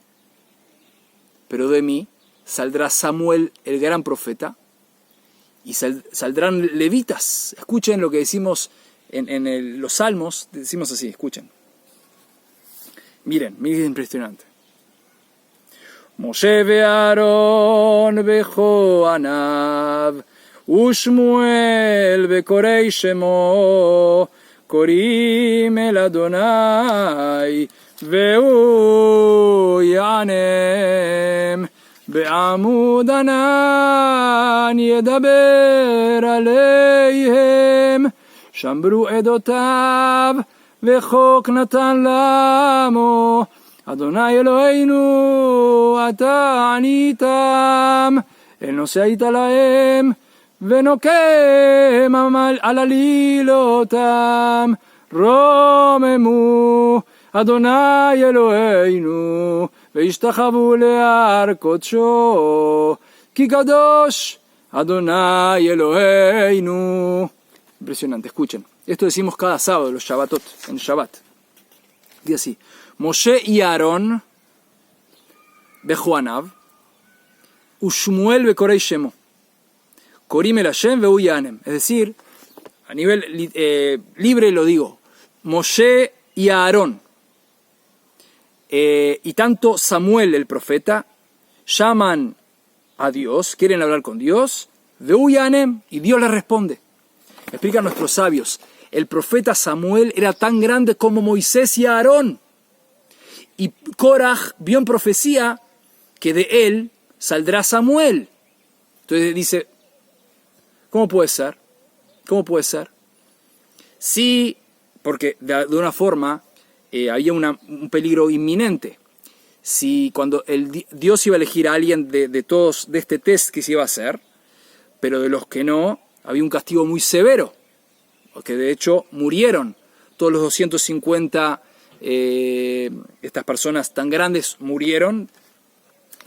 pero de mí saldrá Samuel, el gran profeta, y saldrán levitas. Escuchen lo que decimos en los salmos, decimos así, escuchen. Miren impresionante. Moshe ve'Aaron ve'Joanav u'Shmuel ve'korei shemo korim el Adonai ve'u yanem בעמוד ענן ידבר עליהם שמרו עדותיו וחוק נתן לעמו אדוני אלוהינו אתה עניתם אל נושא היית להם ונוקם על עלילותם רוממו אדוני אלוהינו וישתחוו להר קודשו כי קדוש אדוני אלוהינו. Impresionante, escuchen. Esto decimos cada sábado, los Shabbatot, en Shabbat. Dice así, Moshe y Aarón beJoanav u'Shmuel bekorei shemo korim el Hashem ve'u yanem. Es decir, a nivel libre lo digo, Moshe y Aarón Y tanto Samuel, el profeta, llaman a Dios, quieren hablar con Dios, Veuyanem, y Dios les responde. Explican nuestros sabios, el profeta Samuel era tan grande como Moisés y Aarón. Y Koraj vio en profecía que de él saldrá Samuel. Entonces dice, ¿cómo puede ser? ¿Cómo puede ser? Sí, porque de una forma había un peligro inminente. Si cuando Dios iba a elegir a alguien de todos, de este test que se iba a hacer, pero de los que no, había un castigo muy severo, porque de hecho murieron todos los 250, estas personas tan grandes murieron.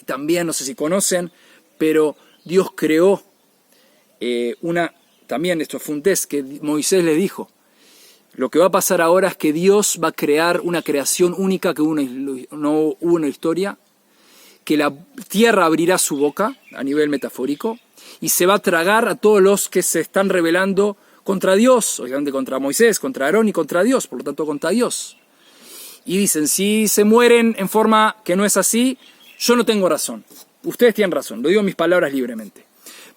También, no sé si conocen, pero Dios creó también esto fue un test que Moisés le dijo. Lo que va a pasar ahora es que Dios va a crear una creación única que no hubo en la historia, que la tierra abrirá su boca a nivel metafórico y se va a tragar a todos los que se están rebelando contra Dios, obviamente contra Moisés, contra Aarón y contra Dios, por lo tanto contra Dios. Y dicen, si se mueren en forma que no es así, yo no tengo razón. Ustedes tienen razón, lo digo en mis palabras libremente.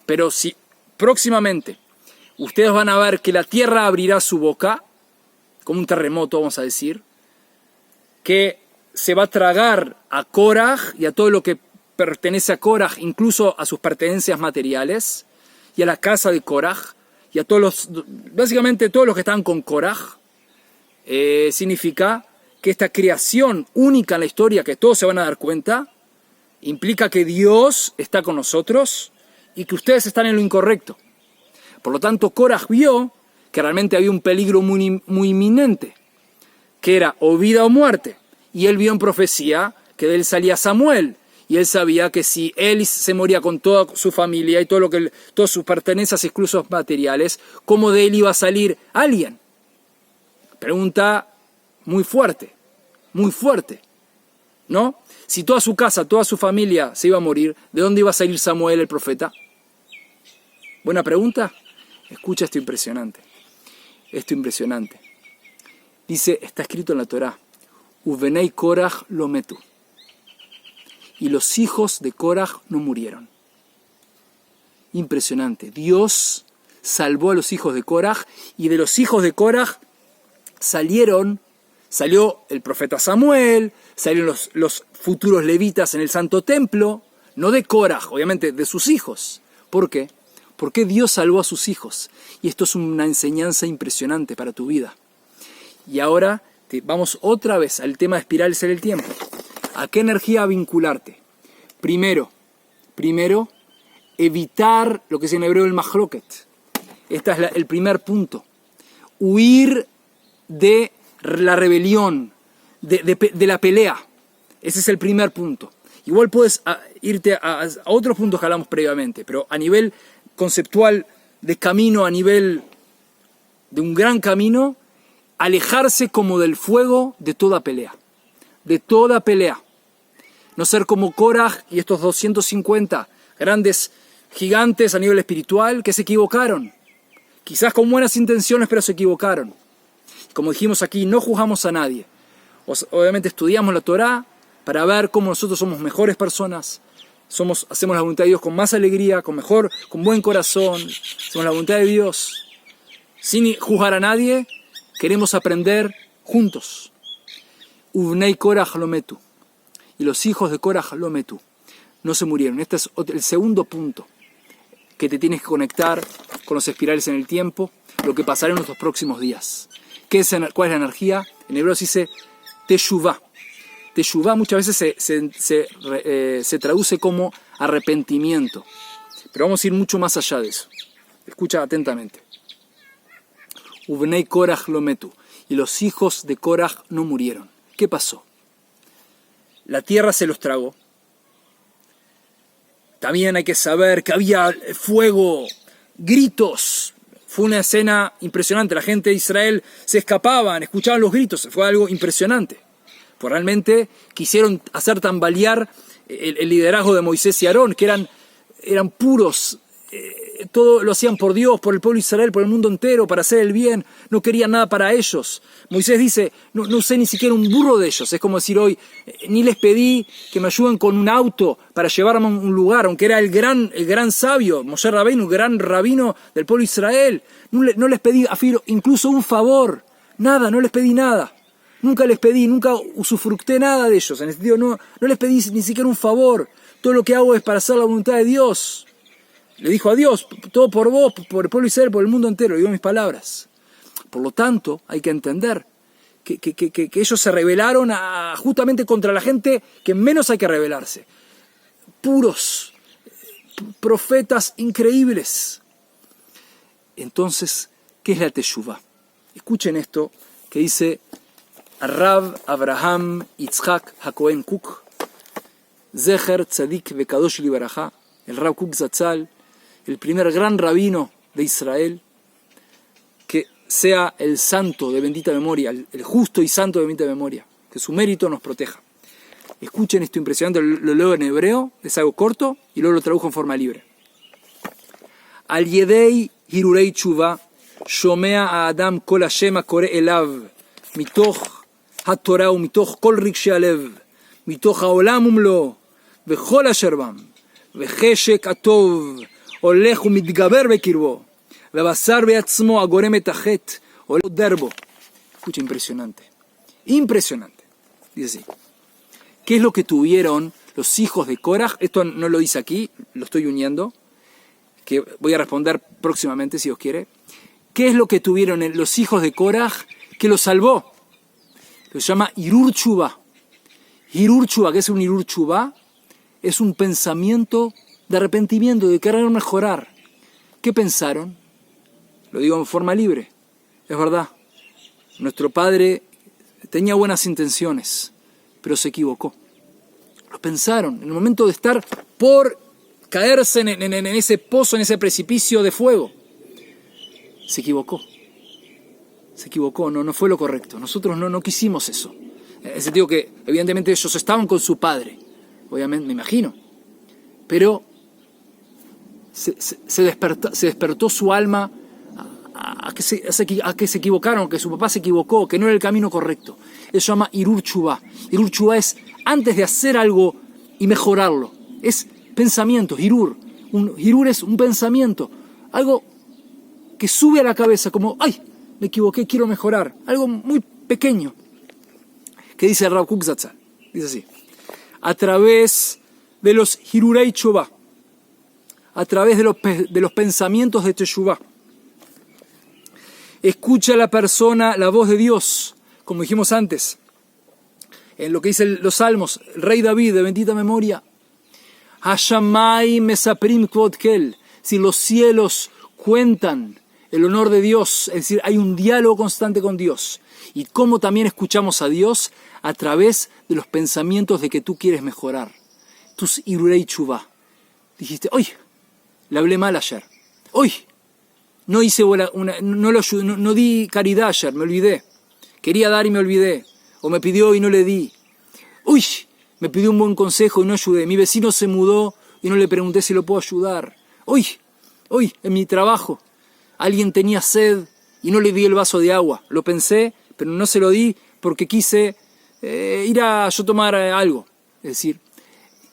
Pero si próximamente ustedes van a ver que la tierra abrirá su boca, como un terremoto, vamos a decir, que se va a tragar a Koraj y a todo lo que pertenece a Koraj, incluso a sus pertenencias materiales, y a la casa de Koraj, y a básicamente todos los que están con Koraj, significa que esta creación única en la historia, que todos se van a dar cuenta, implica que Dios está con nosotros y que ustedes están en lo incorrecto. Por lo tanto, Koraj vio que realmente había un peligro muy, muy inminente, que era o vida o muerte. Y él vio en profecía que de él salía Samuel. Y él sabía que si él se moría con toda su familia y todas sus pertenencias, incluso materiales, ¿cómo de él iba a salir alguien? Pregunta muy fuerte, ¿no? Si toda su casa, toda su familia se iba a morir, ¿de dónde iba a salir Samuel el profeta? Buena pregunta. Escucha esto impresionante. Dice, está escrito en la Torá, Uvenei Koraj lo metu. Y los hijos de Koraj no murieron. Impresionante. Dios salvó a los hijos de Koraj y de los hijos de Koraj salió el profeta Samuel, salieron los futuros levitas en el Santo Templo, no de Koraj, obviamente de sus hijos. ¿Por qué? Porque Dios salvó a sus hijos. Y esto es una enseñanza impresionante para tu vida. Y ahora vamos otra vez al tema de espirales en el tiempo. ¿A qué energía vincularte? Primero, evitar lo que es en hebreo el mahloket. Este es el primer punto. Huir de la rebelión, de la pelea. Ese es el primer punto. Igual puedes irte a otros puntos que hablamos previamente, pero a nivel conceptual de camino, a nivel de un gran camino, alejarse como del fuego de toda pelea. De toda pelea. No ser como Koraj y estos 250 grandes gigantes a nivel espiritual que se equivocaron. Quizás con buenas intenciones, pero se equivocaron. Como dijimos aquí, no juzgamos a nadie. Obviamente estudiamos la Torá para ver cómo nosotros somos mejores personas. Hacemos la voluntad de Dios con más alegría, con buen corazón. Hacemos la voluntad de Dios. Sin juzgar a nadie, queremos aprender juntos. Uvnei Koraj lo metu. Y los hijos de Koraj lo metu. No se murieron. Este es el segundo punto que te tienes que conectar con los espirales en el tiempo, lo que pasará en nuestros próximos días. ¿Cuál es la energía? En hebreo se dice teshuvah. Teshuvah muchas veces se traduce como arrepentimiento. Pero vamos a ir mucho más allá de eso. Escucha atentamente. Uvnei Koraj lo metu. Y los hijos de Koraj no murieron. ¿Qué pasó? La tierra se los tragó. También hay que saber que había fuego, gritos. Fue una escena impresionante. La gente de Israel se escapaban, escuchaban los gritos. Fue algo impresionante. Pues realmente quisieron hacer tambalear el liderazgo de Moisés y Aarón, que eran puros, todo lo hacían por Dios, por el pueblo de Israel, por el mundo entero, para hacer el bien, no querían nada para ellos. Moisés dice, no usé ni siquiera un burro de ellos, es como decir hoy, ni les pedí que me ayuden con un auto para llevarme a un lugar, aunque era el gran sabio, Moshe Rabbeinu, un gran rabino del pueblo de Israel, no les pedí, afirmo, incluso un favor, nada, no les pedí nada. Nunca les pedí, nunca usufructé nada de ellos, en el sentido, no les pedí ni siquiera un favor, todo lo que hago es para hacer la voluntad de Dios. Le dijo a Dios, todo por vos, por el pueblo de Israel, por el mundo entero, digo mis palabras. Por lo tanto, hay que entender que ellos se rebelaron justamente contra la gente que menos hay que rebelarse. Puros, profetas increíbles. Entonces, ¿qué es la teshuvá? Escuchen esto que dice Rav Abraham Yitzhak HaKohen Kook, Zecher Tzadik Vekadosh Libarajá, el Rav Kook Zatzal, el primer gran rabino de Israel, que sea el santo de bendita memoria, el justo y santo de bendita memoria, que su mérito nos proteja. Escuchen esto impresionante, lo leo en hebreo, es algo corto y luego lo tradujo en forma libre. Al Yedei Hirurei Tshuva, Shomea a Adam Kol Hashem Kore Elav, Mitoch HaTorah ומתוך כל רגשי הלב, מתוך העולם ומלואו, וכל אשר בם, וחשק הטוב הולך ומתגבר בקרבו, ובשר בעצמו הגורם את החטא, הולך ודר בו. Escucha, impresionante. Impresionante. Dice así. ¿Qué es lo que tuvieron los hijos de Korah? Esto no lo dice aquí, lo estoy uniendo, que voy a responder próximamente si Dios quiere. ¿Qué es lo que tuvieron los hijos de Korah que los salvó? Se llama Hirur Tshuva. Hirur Tshuva, ¿qué es un Hirur Tshuva? Es un pensamiento de arrepentimiento, de querer mejorar. ¿Qué pensaron? Lo digo en forma libre. Es verdad. Nuestro padre tenía buenas intenciones, pero se equivocó. Lo pensaron. En el momento de estar por caerse en ese pozo, en ese precipicio de fuego, se equivocó. Se equivocó, no fue lo correcto. Nosotros no quisimos eso. En el sentido que, evidentemente, ellos estaban con su padre. Obviamente, me imagino. Pero se despertó su alma a que se equivocaron, que su papá se equivocó, que no era el camino correcto. Eso se llama Hirur Tshuva. Hirur Tshuva es antes de hacer algo y mejorarlo. Es pensamiento, Hirur. Hirur es un pensamiento. Algo que sube a la cabeza como, ¡ay! Me equivoqué, quiero mejorar. Algo muy pequeño. ¿Qué dice el Rav Kook Zatzal? Dice así. A través de los Hirurei Tshuva, a través de los pensamientos de Teshuvah, escucha a la persona la voz de Dios, como dijimos antes, en lo que dicen los salmos, el rey David de bendita memoria. Hashamay mesaprim kvod kel, si los cielos cuentan el honor de Dios, es decir, hay un diálogo constante con Dios. Y cómo también escuchamos a Dios a través de los pensamientos de que tú quieres mejorar. Tus Hirurei Tshuva. Dijiste, hoy le hablé mal ayer. Hoy no hice no di caridad ayer, me olvidé. Quería dar y me olvidé. O me pidió y no le di. Uy, me pidió un buen consejo y no ayudé. Mi vecino se mudó y no le pregunté si lo puedo ayudar. Hoy, en mi trabajo, alguien tenía sed y no le di el vaso de agua. Lo pensé, pero no se lo di porque quise ir a yo tomar algo. Es decir,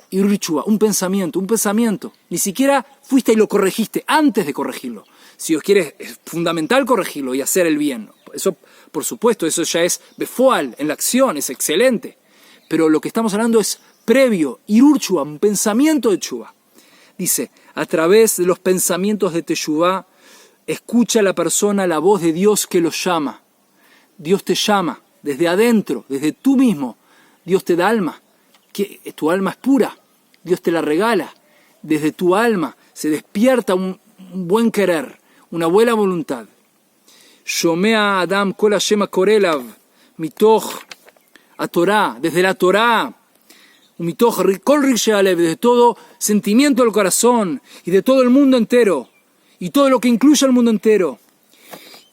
Hirur Tshuva, un pensamiento. Ni siquiera fuiste y lo corregiste antes de corregirlo. Si Dios quiere, es fundamental corregirlo y hacer el bien. Eso, por supuesto, eso ya es befoal, en la acción, es excelente. Pero lo que estamos hablando es previo, Hirur Tshuva, un pensamiento de Tshuva. Dice, a través de los pensamientos de Teshuvah, escucha a la persona la voz de Dios que lo llama. Dios te llama desde adentro, desde tú mismo. Dios te da alma, que tu alma es pura. Dios te la regala. Desde tu alma se despierta un buen querer, una buena voluntad. Shomea Adam Kol Hashem Korelav, mitoch a Torah, desde la Torah, mitoch Kol Rizhe Alev, desde todo sentimiento del corazón y de todo el mundo entero. Y todo lo que incluye al mundo entero.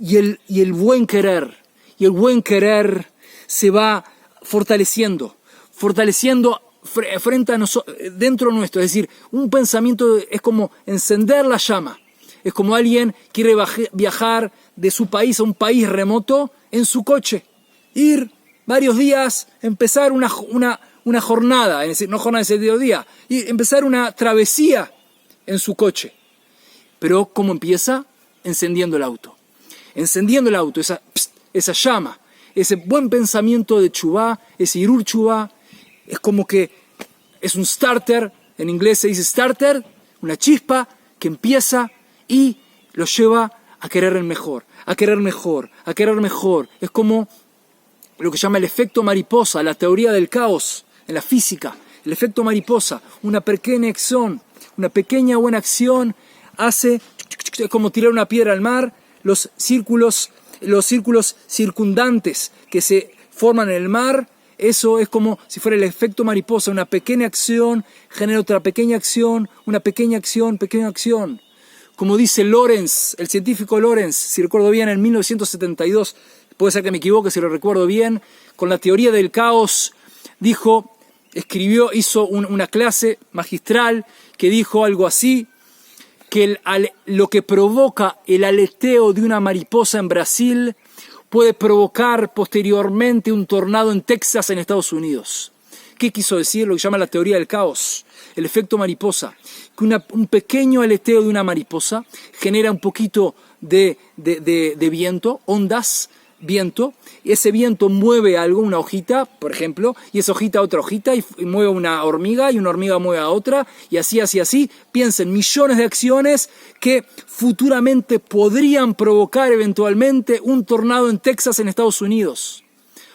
Y el buen querer. Y el buen querer se va fortaleciendo frente a nosotros, dentro nuestro. Es decir, un pensamiento es como encender la llama. Es como alguien quiere viajar de su país a un país remoto en su coche. Ir varios días, empezar una jornada, no jornada de 7 días, y empezar una travesía en su coche. Pero ¿cómo empieza? Encendiendo el auto. Encendiendo el auto, esa llama, ese buen pensamiento de teshuvá, ese irur teshuvá, es como que es un starter, en inglés se dice starter, una chispa que empieza y lo lleva a querer el mejor, a querer mejor, a querer mejor. Es como lo que se llama el efecto mariposa, la teoría del caos en la física. El efecto mariposa, una pequeña acción, una pequeña buena acción hace, es como tirar una piedra al mar, los círculos circundantes que se forman en el mar, eso es como si fuera el efecto mariposa, una pequeña acción genera otra pequeña acción, una pequeña acción, pequeña acción. Como dice Lorenz, el científico Lorenz, si recuerdo bien, en 1972, puede ser que me equivoque si lo recuerdo bien, con la teoría del caos, hizo una clase magistral que dijo algo así, que lo que provoca el aleteo de una mariposa en Brasil puede provocar posteriormente un tornado en Texas, en Estados Unidos. ¿Qué quiso decir? Lo que llama la teoría del caos, el efecto mariposa. Que un pequeño aleteo de una mariposa genera un poquito de viento, ondas, viento, y ese viento mueve algo, una hojita, por ejemplo, y esa hojita a otra hojita, y mueve una hormiga, y una hormiga mueve a otra, y así. Piensen, millones de acciones que futuramente podrían provocar eventualmente un tornado en Texas, en Estados Unidos,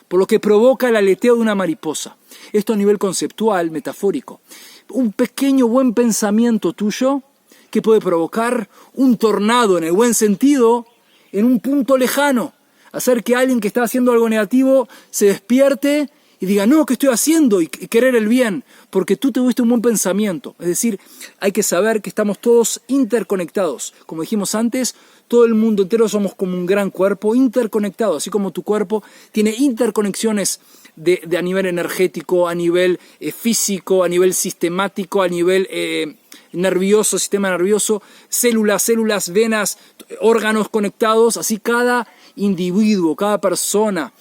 por lo que provoca el aleteo de una mariposa. Esto a nivel conceptual, metafórico. Un pequeño buen pensamiento tuyo que puede provocar un tornado, en el buen sentido, en un punto lejano. Hacer que alguien que está haciendo algo negativo se despierte y diga, no, ¿qué estoy haciendo? Y querer el bien, porque tú tuviste un buen pensamiento. Es decir, hay que saber que estamos todos interconectados. Como dijimos antes, todo el mundo entero somos como un gran cuerpo interconectado, así como tu cuerpo tiene interconexiones de a nivel energético, a nivel físico, a nivel sistemático, a nivel nervioso, sistema nervioso, células, venas, órganos conectados, así cada individuo, cada persona,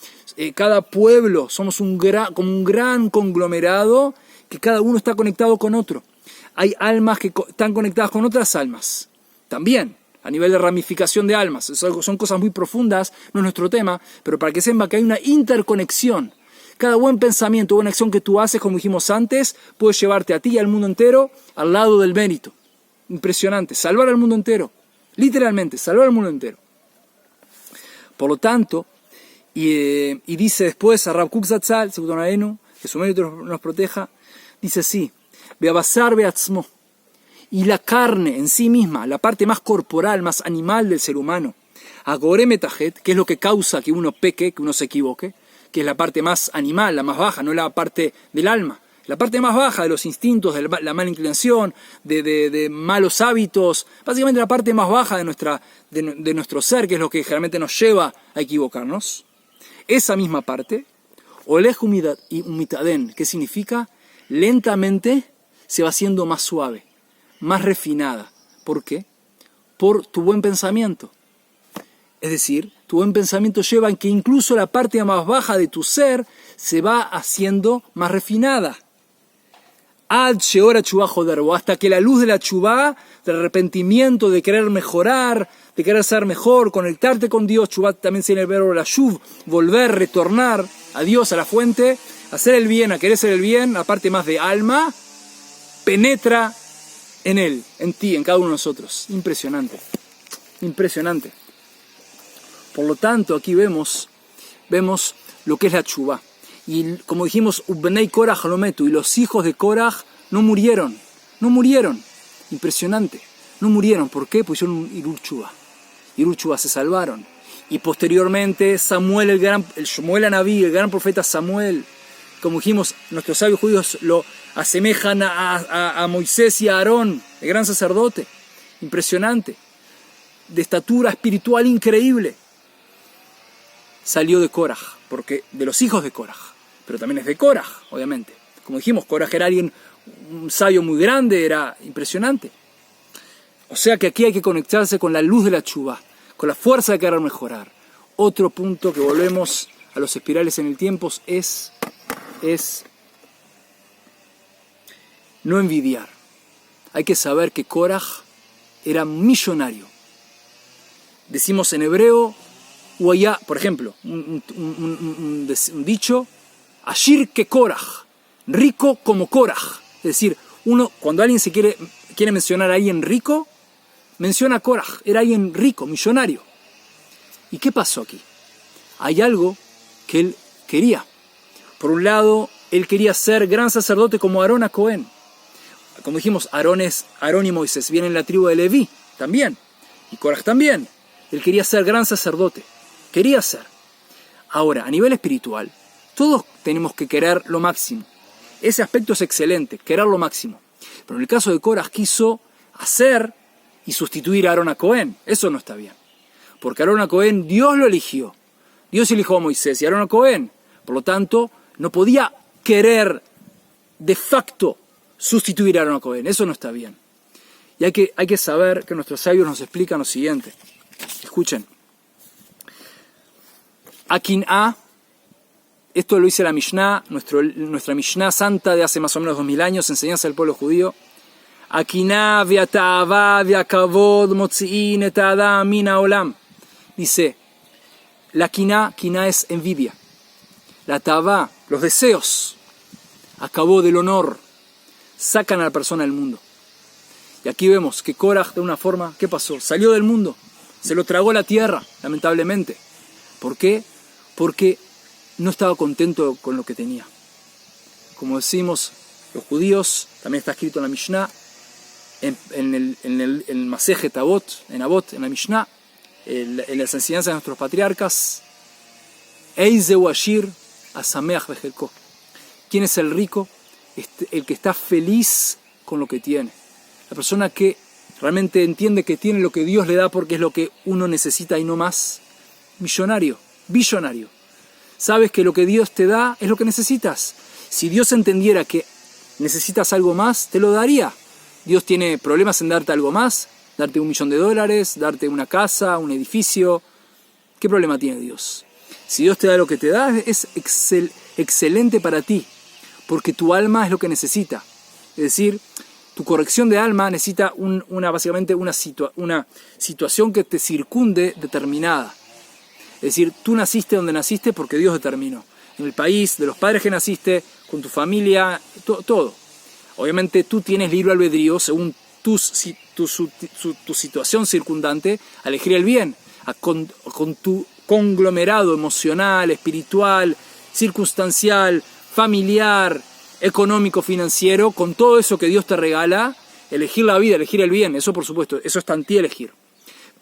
cada pueblo, somos como un gran conglomerado que cada uno está conectado con otro. Hay almas que están conectadas con otras almas, también, a nivel de ramificación de almas. Son cosas muy profundas, no es nuestro tema, pero para que sepan que hay una interconexión. Cada buen pensamiento, buena acción que tú haces, como dijimos antes, puede llevarte a ti y al mundo entero al lado del mérito. Impresionante, salvar al mundo entero, literalmente, salvar al mundo entero. Por lo tanto, y dice después a Rav Kook Zatzal, que su mérito nos proteja, dice así, Beabasar beatzmo, y la carne en sí misma, la parte más corporal, más animal del ser humano, agore metajet, que es lo que causa que uno peque, que uno se equivoque, que es la parte más animal, la más baja, no la parte del alma. La parte más baja de los instintos, de la mala inclinación, de malos hábitos, básicamente la parte más baja de nuestro ser, que es lo que generalmente nos lleva a equivocarnos. Esa misma parte, olej umitaden, que significa lentamente se va haciendo más suave, más refinada. ¿Por qué? Por tu buen pensamiento. Es decir, tu buen pensamiento lleva a que incluso la parte más baja de tu ser se va haciendo más refinada. Ad sheora teshuvá joderbo, hasta que la luz de la teshuvá, del arrepentimiento, de querer mejorar, de querer ser mejor, conectarte con Dios, teshuvá también tiene el verbo la shuv, volver, retornar a Dios, a la fuente, hacer el bien, a querer hacer el bien, la parte más de alma, penetra en él, en ti, en cada uno de nosotros. Impresionante, impresionante. Por lo tanto, aquí vemos lo que es la teshuvá. Y como dijimos, Ubnei Korach lo metu, y los hijos de Korach no murieron. Impresionante. No murieron. ¿Por qué? Pues hicieron un irur teshuvá. Irur teshuvá, se salvaron. Y posteriormente Samuel, el Shmuel Anabí, el gran profeta Samuel, como dijimos, nuestros sabios judíos lo asemejan a Moisés y a Aarón, el gran sacerdote. Impresionante. De estatura espiritual increíble. Salió de Korach, porque de los hijos de Korach, pero también es de Korach, obviamente. Como dijimos, Korach era un sabio muy grande, era impresionante. O sea que aquí hay que conectarse con la luz de la teshuvá, con la fuerza de querer mejorar. Otro punto que volvemos a los espirales en el tiempo es no envidiar. Hay que saber que Koraj era millonario. Decimos en hebreo, por ejemplo, un dicho, Ashir que Koraj, rico como Koraj. Es decir, cuando alguien quiere mencionar a alguien rico, menciona a Koraj, era alguien rico, millonario. ¿Y qué pasó aquí? Hay algo que él quería. Por un lado, él quería ser gran sacerdote como Aarón a Cohen. Como dijimos, Aarón y Moisés vienen en la tribu de Leví también, y Koraj también. Él quería ser gran sacerdote, quería ser. Ahora, a nivel espiritual, todos tenemos que querer lo máximo. Ese aspecto es excelente, querer lo máximo. Pero en el caso de Koraj quiso hacer y sustituir a Aarón a Cohen. Eso no está bien. Porque Aarón a Cohen Dios lo eligió. Dios eligió a Moisés y a Aarón a Cohen. Por lo tanto, no podía querer de facto sustituir a Aarón a Cohen. Eso no está bien. Y hay que saber que nuestros sabios nos explican lo siguiente. Escuchen. Akin'a, esto lo dice la Mishnah, nuestra Mishnah santa de hace más o menos 2000 años, enseñanza del pueblo judío. Akin'a ve'ata'ava ve'akavod motzi'in et ha'adam min ha'olam. Dice, la quina es envidia. La ta'ava, los deseos, acabó del honor, sacan a la persona del mundo. Y aquí vemos que Koraj, de una forma, ¿qué pasó? Salió del mundo, se lo tragó la tierra, lamentablemente. ¿Por qué? Porque no estaba contento con lo que tenía. Como decimos los judíos, también está escrito en la Mishnah, en el Masejet Avot, en la Mishnah, en las enseñanzas de nuestros patriarcas, Eizeu Ashir Asameach Bejelko. ¿Quién es el rico? El que está feliz con lo que tiene. La persona que realmente entiende que tiene lo que Dios le da porque es lo que uno necesita y no más. Millonario, billonario. Sabes que lo que Dios te da es lo que necesitas. Si Dios entendiera que necesitas algo más, te lo daría. Dios tiene problemas en darte algo más, darte $1.000.000, darte una casa, un edificio. ¿Qué problema tiene Dios? Si Dios te da lo que te da, es excelente para ti, porque tu alma es lo que necesita. Es decir, tu corrección de alma necesita básicamente una situación que te circunde determinada. Es decir, tú naciste donde naciste porque Dios determinó. En el país, de los padres que naciste, con tu familia, todo. Obviamente tú tienes libre albedrío según tu situación circundante a elegir el bien. Con tu conglomerado emocional, espiritual, circunstancial, familiar, económico, financiero, con todo eso que Dios te regala, elegir la vida, elegir el bien, eso por supuesto, eso está en ti elegir.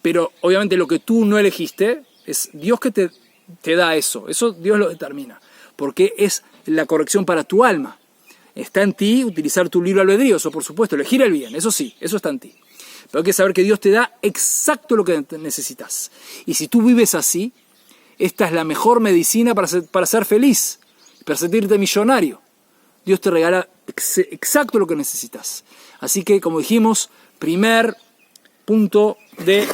Pero obviamente lo que tú no elegiste, es Dios que te da eso Dios lo determina, porque es la corrección para tu alma. Está en ti utilizar tu libre albedrío, eso por supuesto, elegir el bien, eso sí, eso está en ti. Pero hay que saber que Dios te da exacto lo que necesitas. Y si tú vives así, esta es la mejor medicina para ser feliz, para sentirte millonario. Dios te regala exacto lo que necesitas. Así que, como dijimos, primer punto de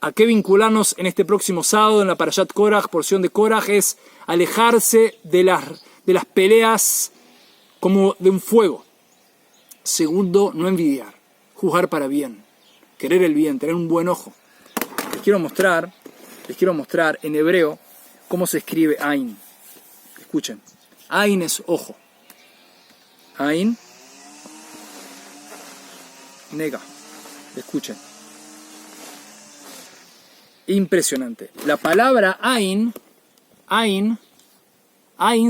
a qué vincularnos en este próximo sábado en la Parashat Koraj, porción de Koraj, es alejarse de las peleas como de un fuego. Segundo, no envidiar, juzgar para bien, querer el bien, tener un buen ojo. Les quiero mostrar en hebreo cómo se escribe Ain. Escuchen, Ain es ojo. Ain, nega. Escuchen. Impresionante. La palabra Ain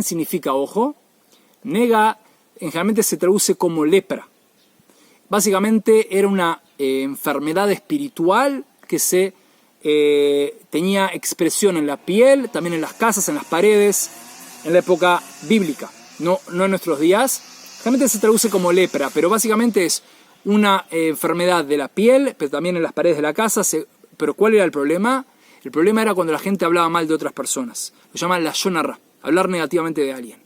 significa ojo. Nega generalmente se traduce como lepra. Básicamente era una enfermedad espiritual que tenía expresión en la piel, también en las casas, en las paredes, en la época bíblica, no en nuestros días. Generalmente se traduce como lepra, pero básicamente es una enfermedad de la piel, pero también en las paredes de la casa. Pero ¿cuál era el problema? El problema era cuando la gente hablaba mal de otras personas. Lo llaman lashon hara, hablar negativamente de alguien.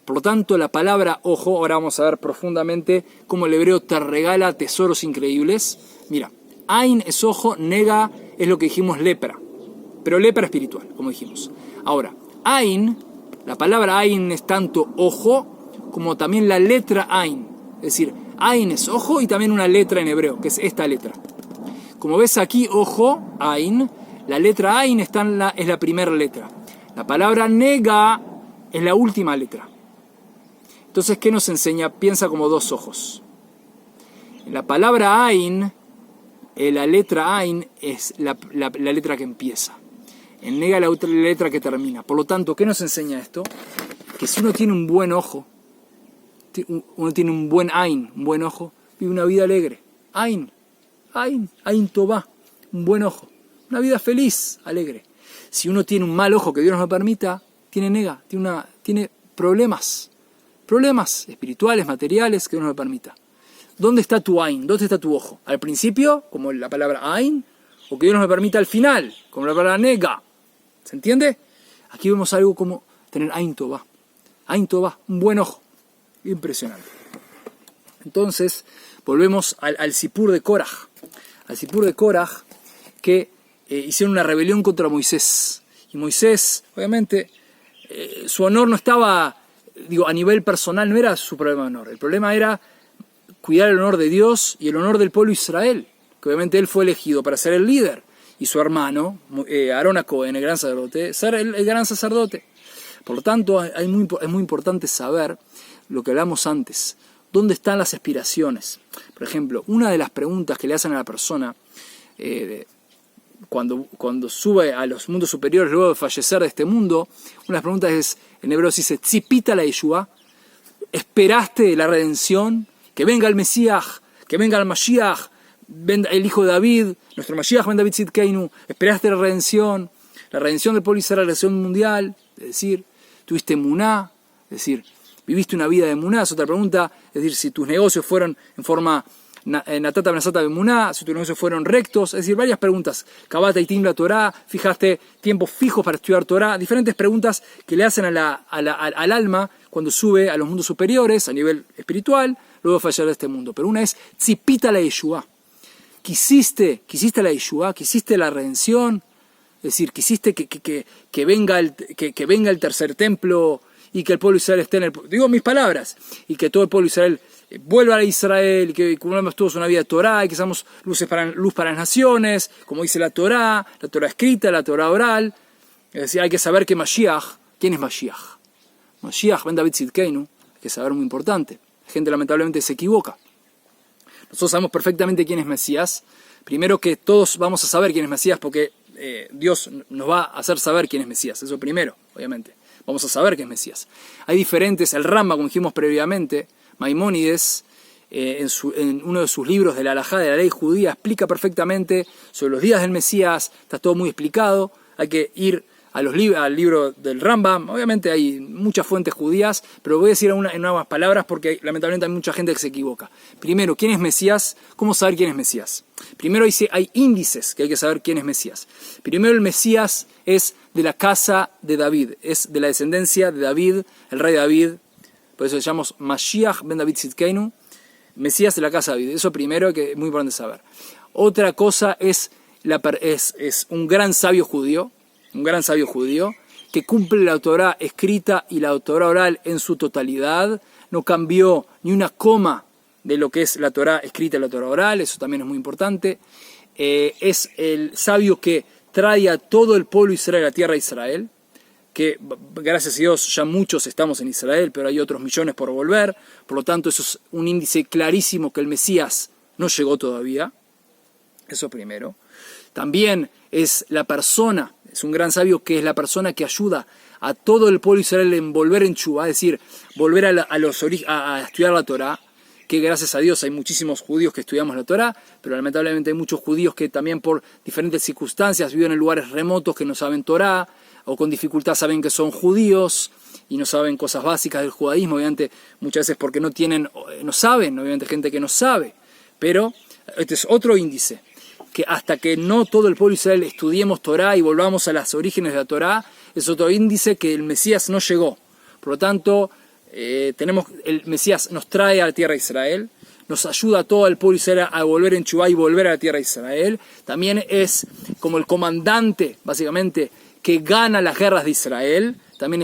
Por lo tanto, la palabra ojo, ahora vamos a ver profundamente cómo el hebreo te regala tesoros increíbles. Mira, Ain es ojo, Nega es lo que dijimos lepra, pero lepra espiritual, como dijimos. Ahora, Ain, la palabra Ain es tanto ojo como también la letra Ain. Es decir, Ain es ojo y también una letra en hebreo, que es esta letra. Como ves aquí, ojo, Ain, la letra Ain es la primera letra. La palabra Nega es la última letra. Entonces, ¿qué nos enseña? Piensa como dos ojos. La palabra Ain, la letra Ain es la letra que empieza. En Nega la otra letra que termina. Por lo tanto, ¿qué nos enseña esto? Que si uno tiene un buen ojo, uno tiene un buen Ain, un buen ojo, vive una vida alegre. Ain Tová, un buen ojo. Una vida feliz, alegre. Si uno tiene un mal ojo que Dios nos lo permita, tiene Nega, tiene problemas espirituales, materiales que Dios nos lo permita. ¿Dónde está tu Ain? ¿Dónde está tu ojo? ¿Al principio, como la palabra Ain? ¿O que Dios nos lo permita al final, como la palabra Nega? ¿Se entiende? Aquí vemos algo como tener Ain Tová. Ain Tová, un buen ojo. Impresionante. Entonces, volvemos al Sipur de Koraj. Al Sipur de Koraj, que hicieron una rebelión contra Moisés. Y Moisés, obviamente, su honor no estaba, a nivel personal, no era su problema de honor. El problema era cuidar el honor de Dios y el honor del pueblo de Israel, que obviamente él fue elegido para ser el líder. Y su hermano, Aarón a Cohen, el gran sacerdote, ser el gran sacerdote. Por lo tanto, es muy importante saber lo que hablamos antes. ¿Dónde están las aspiraciones? Por ejemplo, una de las preguntas que le hacen a la persona cuando sube a los mundos superiores luego de fallecer de este mundo, una de las preguntas es, en hebreo se dice, tzipita la Yeshua, ¿esperaste la redención? Que venga el Mesías, que venga el Mashiach, el hijo de David, nuestro Mashiach ben David Tzidkeinu, ¿esperaste la redención del pueblo de Israel, la redención mundial? Es decir, ¿tuviste emuná? Es decir, ¿viviste una vida de emuná? Es otra pregunta, es decir, si tus negocios fueron en forma natata benasata bemuná, si tus negocios fueron rectos, es decir, varias preguntas. Kabata y Tim la Torá, fijaste tiempos fijos para estudiar Torá, diferentes preguntas que le hacen al alma cuando sube a los mundos superiores a nivel espiritual, luego de fallar de este mundo. Pero una es tzipita la Yeshua. ¿Quisiste la Yeshua? ¿Quisiste la redención? Es decir, ¿quisiste que venga el tercer templo y que el pueblo de Israel esté en el... Digo mis palabras, y que todo el pueblo de Israel vuelva a Israel, y que cumplamos todos una vida de Torá, y que seamos luz para las naciones, como dice la Torá escrita, la Torá oral. Es decir, hay que saber que Mashiach, ¿quién es Mashiach? Mashiach ben David Tzidkeinu, hay que saber, muy importante. La gente lamentablemente se equivoca. Nosotros sabemos perfectamente quién es Mesías. Primero que todos vamos a saber quién es Mesías porque Dios nos va a hacer saber quién es Mesías. Eso primero, obviamente. Vamos a saber quién es Mesías. Hay diferentes, el Rambam, como dijimos previamente, Maimónides, en uno de sus libros de la halajá de la ley judía, explica perfectamente sobre los días del Mesías. Está todo muy explicado. Hay que ir al libro del Rambam. Obviamente hay muchas fuentes judías, pero voy a decir en unas palabras porque lamentablemente hay mucha gente que se equivoca. Primero, ¿quién es Mesías? ¿Cómo saber quién es Mesías? Primero hay índices que hay que saber quién es Mesías. Primero, el Mesías es de la casa de David, es de la descendencia de David, el rey David. Por eso le llamamos Mashiach ben David Tzidkeinu, Mesías de la casa de David. Eso primero que es muy importante saber. Otra cosa es un gran sabio judío, que cumple la Torá escrita y la Torá oral en su totalidad, no cambió ni una coma de lo que es la Torá escrita y la Torá oral, eso también es muy importante. Es el sabio que trae a todo el pueblo de Israel a la tierra de Israel, que gracias a Dios ya muchos estamos en Israel, pero hay otros millones por volver, por lo tanto eso es un índice clarísimo que el Mesías no llegó todavía, eso primero. También es un gran sabio que es la persona que ayuda a todo el pueblo de Israel en volver en Chubá, es decir, volver a estudiar la Torá, que gracias a Dios hay muchísimos judíos que estudiamos la Torá, pero lamentablemente hay muchos judíos que también por diferentes circunstancias viven en lugares remotos que no saben Torá, o con dificultad saben que son judíos y no saben cosas básicas del judaísmo, obviamente muchas veces porque no saben, obviamente gente que no sabe, pero este es otro índice, que hasta que no todo el pueblo de Israel estudiemos Torá y volvamos a las orígenes de la Torá, es otro índice que el Mesías no llegó. Por lo tanto, el Mesías nos trae a la tierra de Israel, nos ayuda a todo el pueblo Israel a volver en Teshuvá y volver a la tierra de Israel. También es como el comandante, básicamente, que gana las guerras de Israel. También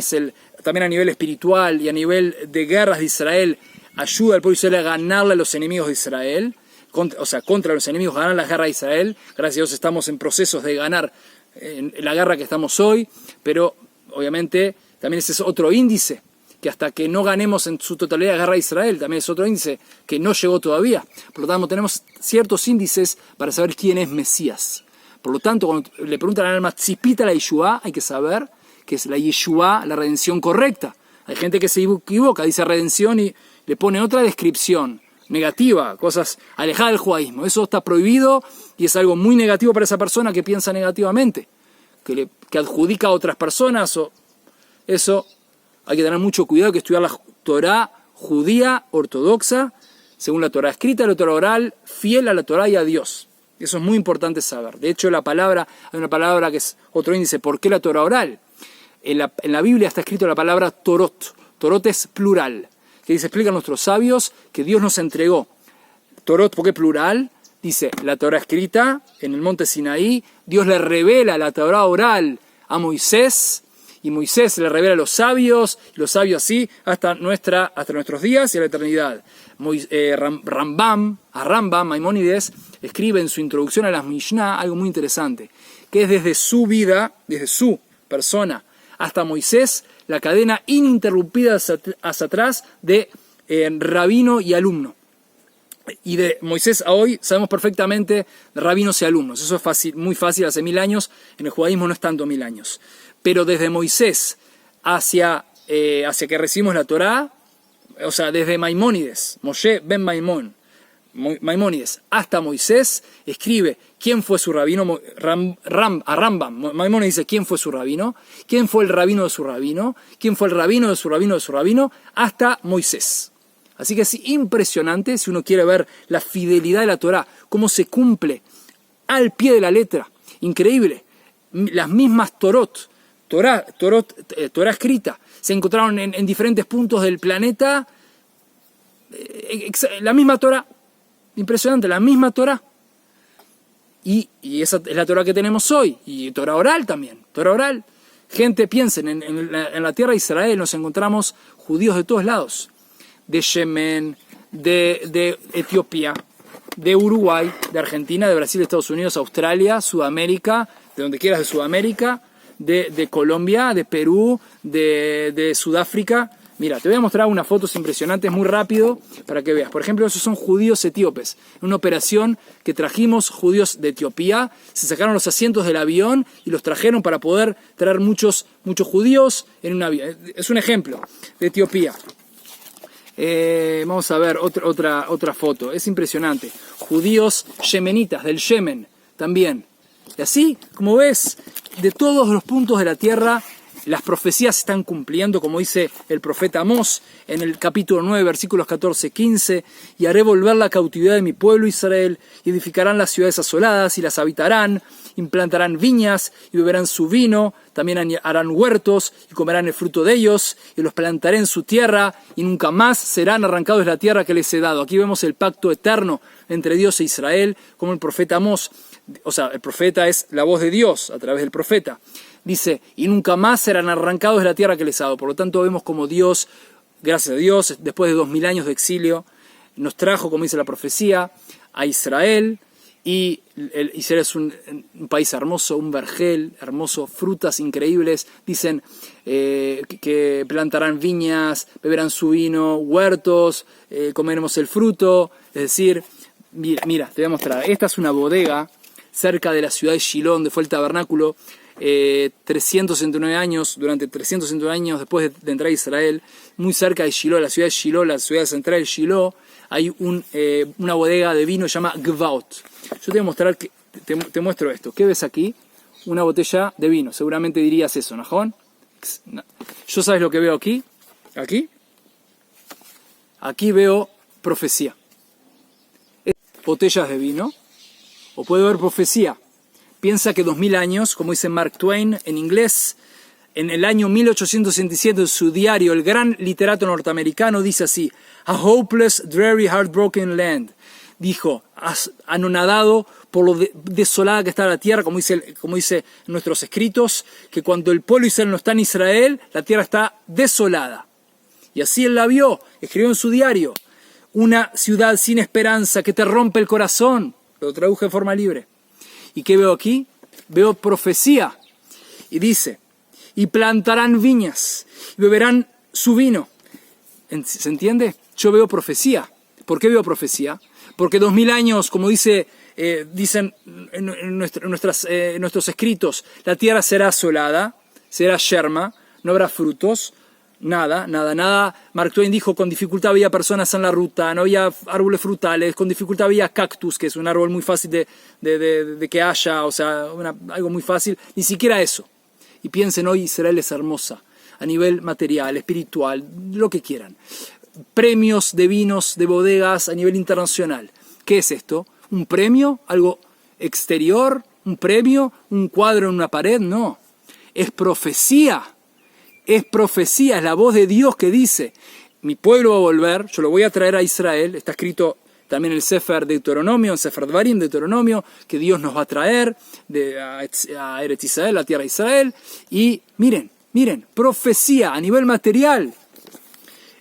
a nivel espiritual y a nivel de guerras de Israel, ayuda al pueblo Israel a ganarle a los enemigos de Israel. Contra los enemigos, ganar la guerra de Israel. Gracias a Dios estamos en procesos de ganar la guerra que estamos hoy, pero obviamente también ese es otro índice, que hasta que no ganemos en su totalidad la guerra de Israel, también es otro índice que no llegó todavía. Por lo tanto, tenemos ciertos índices para saber quién es Mesías. Por lo tanto, cuando le preguntan al alma, tzipita la Yeshua, hay que saber que es la Yeshua, la redención correcta. Hay gente que se equivoca, dice redención y le pone otra descripción negativa, cosas alejadas del judaísmo. Eso está prohibido y es algo muy negativo para esa persona que piensa negativamente, que adjudica a otras personas. Eso hay que tener mucho cuidado, que estudiar la Torá judía ortodoxa, según la Torá escrita, la Torá oral, fiel a la Torá y a Dios. Eso es muy importante saber. De hecho, hay una palabra que es otro índice. ¿Por qué la Torá oral? En la Biblia está escrito la palabra Torot. Torot es plural. Que dice, explican nuestros sabios que Dios nos entregó. Torot, ¿por qué plural? Dice, la Torá escrita en el monte Sinaí, Dios le revela la Torá oral a Moisés, y Moisés le revela a los sabios así hasta nuestros días y a la eternidad. Rambam, Maimónides, escribe en su introducción a las Mishnah algo muy interesante, que es desde su vida, desde su persona, hasta Moisés, la cadena ininterrumpida hacia atrás de rabino y alumno. Y de Moisés a hoy sabemos perfectamente rabinos y alumnos. Eso es fácil, muy fácil, hace 1000 años. En el judaísmo no es tanto 1000 años. Pero desde Moisés hacia que recibimos la Torá, o sea, desde Maimónides, Moshe ben Maimónides, hasta Moisés, escribe quién fue su rabino, Rambam. Maimónides dice quién fue su rabino, quién fue el rabino de su rabino, quién fue el rabino de su rabino de su rabino, hasta Moisés. Así que es impresionante si uno quiere ver la fidelidad de la Torá, cómo se cumple al pie de la letra. Increíble. Las mismas Torá escrita, se encontraron en diferentes puntos del planeta. La misma Torá. Impresionante, la misma Torá. Y esa es la Torá que tenemos hoy. Y Torá oral también. Torá oral. Gente, piensen, en la tierra de Israel nos encontramos judíos de todos lados. De Yemen, de Etiopía, de Uruguay, de Argentina, de Brasil, de Estados Unidos, Australia, Sudamérica, de donde quieras de Sudamérica, de Colombia, de Perú, de Sudáfrica. Mira, te voy a mostrar unas fotos impresionantes muy rápido para que veas. Por ejemplo, esos son judíos etíopes. En una operación que trajimos judíos de Etiopía, se sacaron los asientos del avión y los trajeron para poder traer muchos judíos en un avión. Es un ejemplo de Etiopía. Vamos a ver otra foto. Es impresionante. Judíos yemenitas, del Yemen, también. Y así, como ves, de todos los puntos de la tierra, las profecías se están cumpliendo, como dice el profeta Amós en el capítulo 9, versículos 14-15, y haré volver la cautividad de mi pueblo Israel, y edificarán las ciudades asoladas y las habitarán, implantarán viñas y beberán su vino, también harán huertos y comerán el fruto de ellos, y los plantaré en su tierra, y nunca más serán arrancados de la tierra que les he dado. Aquí vemos el pacto eterno entre Dios e Israel, como el profeta Amós, o sea, el profeta es la voz de Dios a través del profeta. Dice, y nunca más serán arrancados de la tierra que les he dado. Por lo tanto, vemos como Dios, gracias a Dios, después de 2000 años de exilio, nos trajo, como dice la profecía, a Israel. Y Israel es un país hermoso, un vergel hermoso, frutas increíbles. Dicen que plantarán viñas, beberán su vino, huertos, comeremos el fruto. Es decir, mira, te voy a mostrar. Esta es una bodega cerca de la ciudad de Shiloh, donde fue el tabernáculo. 369 años, durante 369 años después de entrar a Israel, muy cerca de Shiloh, la ciudad de Shiloh, la ciudad central de Shiloh, hay una bodega de vino que se llama Gvaot. Yo te voy a mostrar, te muestro esto. ¿Qué ves aquí? Una botella de vino. Seguramente dirías eso, ¿no, Juan? ¿Yo sabes lo que veo aquí? Aquí veo profecía. Botellas de vino. O puedo ver profecía. Piensa que 2000 años, como dice Mark Twain en inglés, en el año 1867 en su diario, el gran literato norteamericano dice así: "A hopeless, dreary, heartbroken land". Dijo, anonadado por lo desolada que está la tierra, como dice en nuestros escritos, que cuando el pueblo Israel no está en Israel, la tierra está desolada. Y así él la vio, escribió en su diario: "Una ciudad sin esperanza que te rompe el corazón". Lo traduje de forma libre. ¿Y qué veo aquí? Veo profecía. Y dice: "Y plantarán viñas, y beberán su vino". ¿Se entiende? Yo veo profecía. ¿Por qué veo profecía? Porque 2000 años, como dicen en nuestros escritos, la tierra será asolada, será yerma, no habrá frutos, nada. Mark Twain dijo: con dificultad había personas en la ruta, no había árboles frutales, con dificultad había cactus, que es un árbol muy fácil de que haya, o sea, algo muy fácil, ni siquiera eso. Y piensen, hoy Israel es hermosa, a nivel material, espiritual, lo que quieran. Premios de vinos, de bodegas a nivel internacional. ¿Qué es esto? ¿Un premio? ¿Algo exterior? ¿Un premio? ¿Un cuadro en una pared? No. Es profecía. Es profecía, es la voz de Dios que dice: mi pueblo va a volver, yo lo voy a traer a Israel. Está escrito también en el Sefer Deuteronomio, en Sefer Dvarim, Deuteronomio, que Dios nos va a traer a Eretz Israel, la tierra de Israel. Y miren, profecía a nivel material.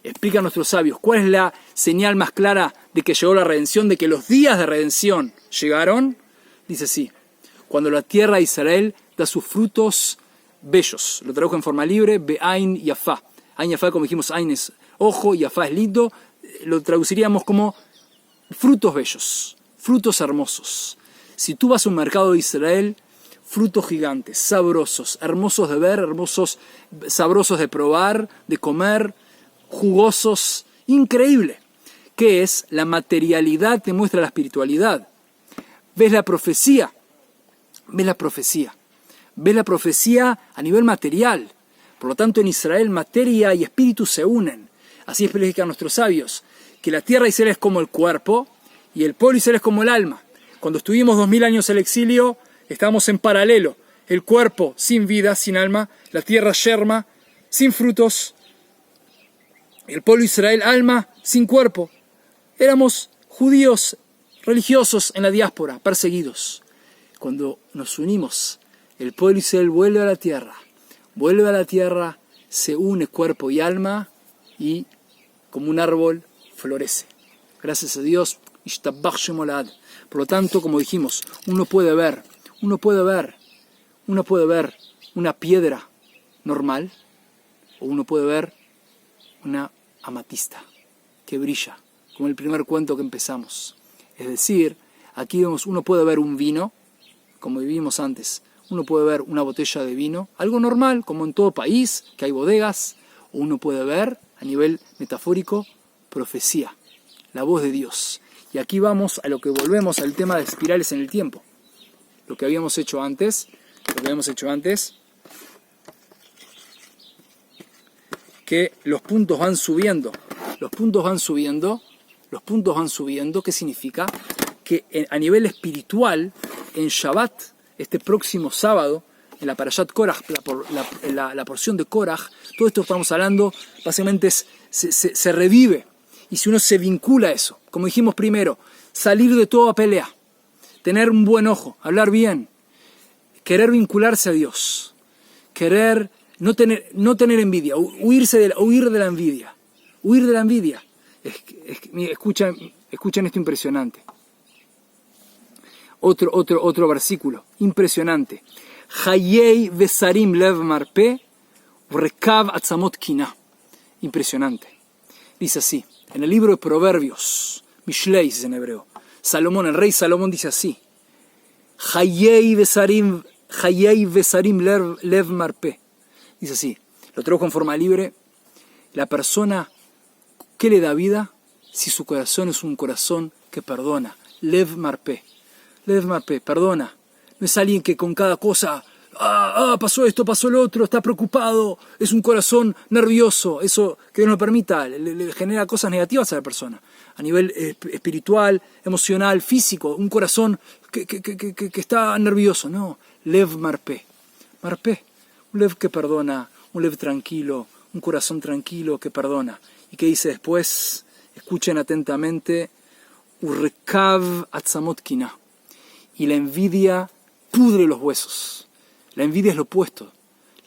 Explican nuestros sabios, ¿cuál es la señal más clara de que llegó la redención, de que los días de redención llegaron? Dice así: cuando la tierra de Israel da sus frutos bellos. Lo tradujo en forma libre: Be'ain Yafá. Ain Yafá, como dijimos, Ain es ojo, Yafá es lindo. Lo traduciríamos como frutos bellos, frutos hermosos. Si tú vas a un mercado de Israel, frutos gigantes, sabrosos, hermosos de ver, hermosos, sabrosos de probar, de comer, jugosos, increíble. ¿Qué es? La materialidad te muestra la espiritualidad. ¿Ves la profecía? ¿Ves la profecía? ¿Ves la profecía a nivel material? Por lo tanto, en Israel materia y espíritu se unen. Así explican nuestros sabios, que la tierra de Israel es como el cuerpo y el pueblo de Israel es como el alma. Cuando estuvimos 2000 años en el exilio, estábamos en paralelo. El cuerpo sin vida, sin alma, la tierra yerma, sin frutos. El pueblo de Israel, alma, sin cuerpo. Éramos judíos religiosos en la diáspora, perseguidos. Cuando nos unimos, el pueblo de Israel vuelve a la tierra, se une cuerpo y alma y como un árbol florece. Gracias a Dios. Por lo tanto, como dijimos, uno puede ver una piedra normal o uno puede ver una amatista que brilla, como el primer cuento que empezamos. Es decir, aquí vemos, uno puede ver un vino, como vivimos antes, uno puede ver una botella de vino, algo normal, como en todo país, que hay bodegas, o uno puede ver, a nivel metafórico, profecía, la voz de Dios. Y aquí vamos a lo que volvemos al tema de espirales en el tiempo. Lo que habíamos hecho antes, que los puntos van subiendo. ¿Qué significa? Que a nivel espiritual, en Shabbat, este próximo sábado, en la Parashat Korach, la porción de Korach, todo esto que estamos hablando, básicamente se revive. Y si uno se vincula a eso, como dijimos primero, salir de toda pelea, tener un buen ojo, hablar bien, querer vincularse a Dios, querer no tener envidia, huir de la envidia. Escuchen esto impresionante. Otro versículo impresionante. Hayei vesarim lev marpe rekav atzamot kina. Impresionante. Dice así, en el libro de Proverbios, Mishleis en hebreo, el rey Salomón dice así: Hayei vesarim lev marpe. Dice así, lo traigo en forma libre: la persona, ¿qué le da vida? Si su corazón es un corazón que perdona. Lev marpe, perdona. No es alguien que con cada cosa, pasó esto, pasó lo otro, está preocupado, es un corazón nervioso. Eso, que Dios no permita, le genera cosas negativas a la persona. A nivel espiritual, emocional, físico, un corazón que está nervioso. No, lev marpe. un lev que perdona, un lev tranquilo, un corazón tranquilo que perdona. ¿Y qué dice después? Escuchen atentamente, urrekav atzamot kina. Y la envidia pudre los huesos. La envidia es lo opuesto.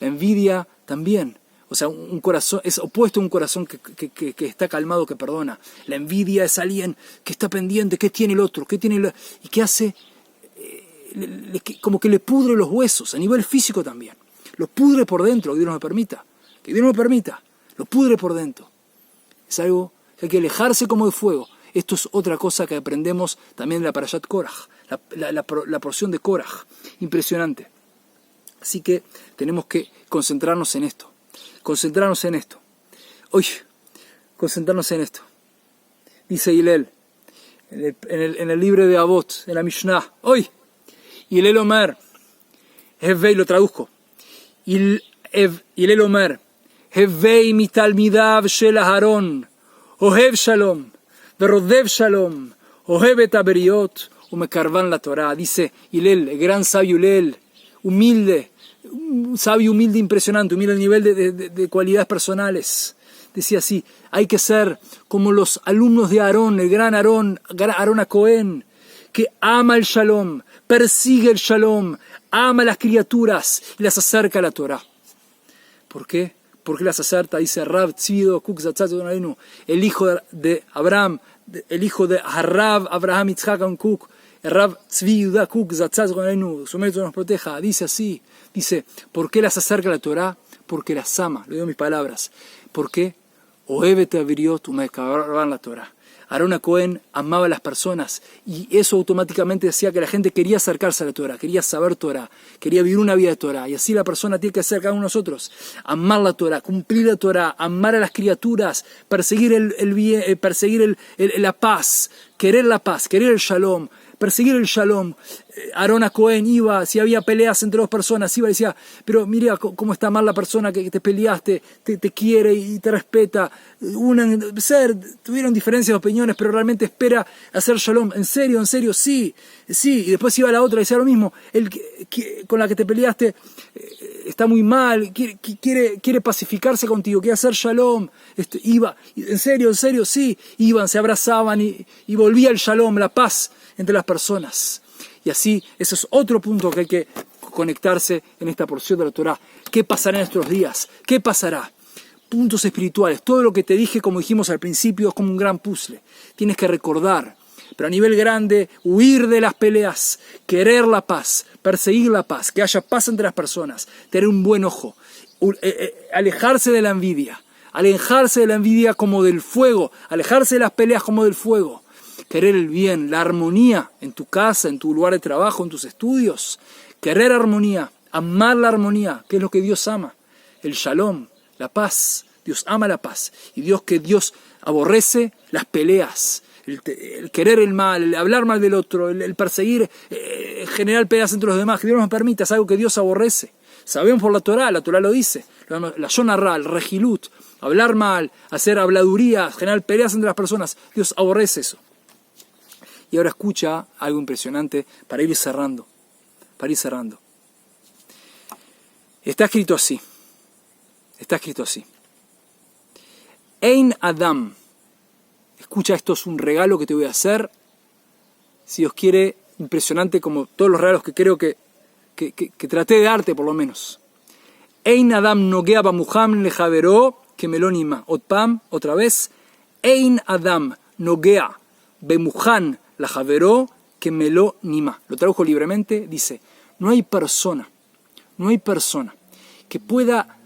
La envidia también. O sea, un corazón es opuesto a un corazón que está calmado, que perdona. La envidia es alguien que está pendiente, ¿qué tiene el otro? ¿Qué tiene el... y qué hace? Como que le pudre los huesos, a nivel físico también. Los pudre por dentro, que Dios nos permita. Que Dios nos permita. Lo pudre por dentro. Es algo que hay que alejarse como de fuego. Esto es otra cosa que aprendemos también en la Parashat Korach, la porción de Korach. Impresionante. Así que tenemos que concentrarnos en esto. Concentrarnos en esto. Oye, concentrarnos en esto. Dice Hillel, en el libro de Avot, en la Mishnah. Oye, Hillel Omer, Hevei, lo traduzco. Hillel Omer, Hevei mitalmidav shel Aharon, Ohev shalom, verodev shalom, Ohev et aberiot, umekarvan la Torah. Dice Hillel, el gran sabio Hillel, humilde, un sabio humilde impresionante, humilde al nivel de cualidades personales. Decía así, hay que ser como los alumnos de Aarón, el gran Aarón a Cohen, que ama el shalom, persigue el shalom, ama a las criaturas y las acerca a la Torah. ¿Por qué? Porque las acerca, dice Rav Tzvido Kuk Zatzat Zonalenu, el hijo de Abraham, el hijo de Harav Abraham Yitzhak Kuk, el Rav Tzvi Yehuda Kuk Zatzat Zonalenu, su mérito nos proteja, dice así, dice, ¿por qué las acerca a la Torah? Porque las ama, le digo mis palabras. ¿Por qué? Ohévete aviriot umekarvan la Torah. Aarón a Cohen amaba a las personas y eso automáticamente decía que la gente quería acercarse a la Torah, quería saber Torah, quería vivir una vida de Torah. Y así la persona tiene que hacer cada uno de nosotros. Amar la Torah, cumplir la Torah, amar a las criaturas, perseguir el bien, perseguir la paz, querer el shalom, perseguir el shalom. Aarón a Cohen iba, si había peleas entre dos personas, iba y decía, pero mira cómo está mal la persona que te peleaste, te quiere y te respeta. Tuvieron diferencias de opiniones, pero realmente espera hacer shalom. ¿En serio? Sí. Y después iba a la otra y decía lo mismo. Con la que te peleaste está muy mal, quiere pacificarse contigo, quiere hacer shalom. Iba, ¿en serio? Sí. Iban, se abrazaban y volvía el shalom, la paz entre las personas. Y así, ese es otro punto que hay que conectarse en esta porción de la Torah. ¿Qué pasará en nuestros días? ¿Qué pasará? Puntos espirituales. Todo lo que te dije, como dijimos al principio, es como un gran puzzle. Tienes que recordar, pero a nivel grande, huir de las peleas, querer la paz, perseguir la paz, que haya paz entre las personas, tener un buen ojo, alejarse de la envidia como del fuego, alejarse de las peleas como del fuego. Querer el bien, la armonía en tu casa, en tu lugar de trabajo, en tus estudios. Querer armonía, amar la armonía, que es lo que Dios ama. El shalom, la paz. Dios ama la paz. Y Dios aborrece las peleas. El querer el mal, el hablar mal del otro, el perseguir, generar peleas entre los demás. Que Dios nos permita, es algo que Dios aborrece. Sabemos por la Torah lo dice. La Yonarra, el Regilut, hablar mal, hacer habladurías, generar peleas entre las personas. Dios aborrece eso. Y ahora escucha algo impresionante para ir cerrando. Está escrito así. Ein Adam. Escucha, esto es un regalo que te voy a hacer. Si Dios quiere, impresionante como todos los regalos que creo que traté de darte por lo menos. Ein Adam nogea bamuham lejavero que melonima. Otpam, otra vez. Ein Adam nogea bemuhan la javeró que me lo nima. Lo tradujo libremente, dice, no hay persona que pueda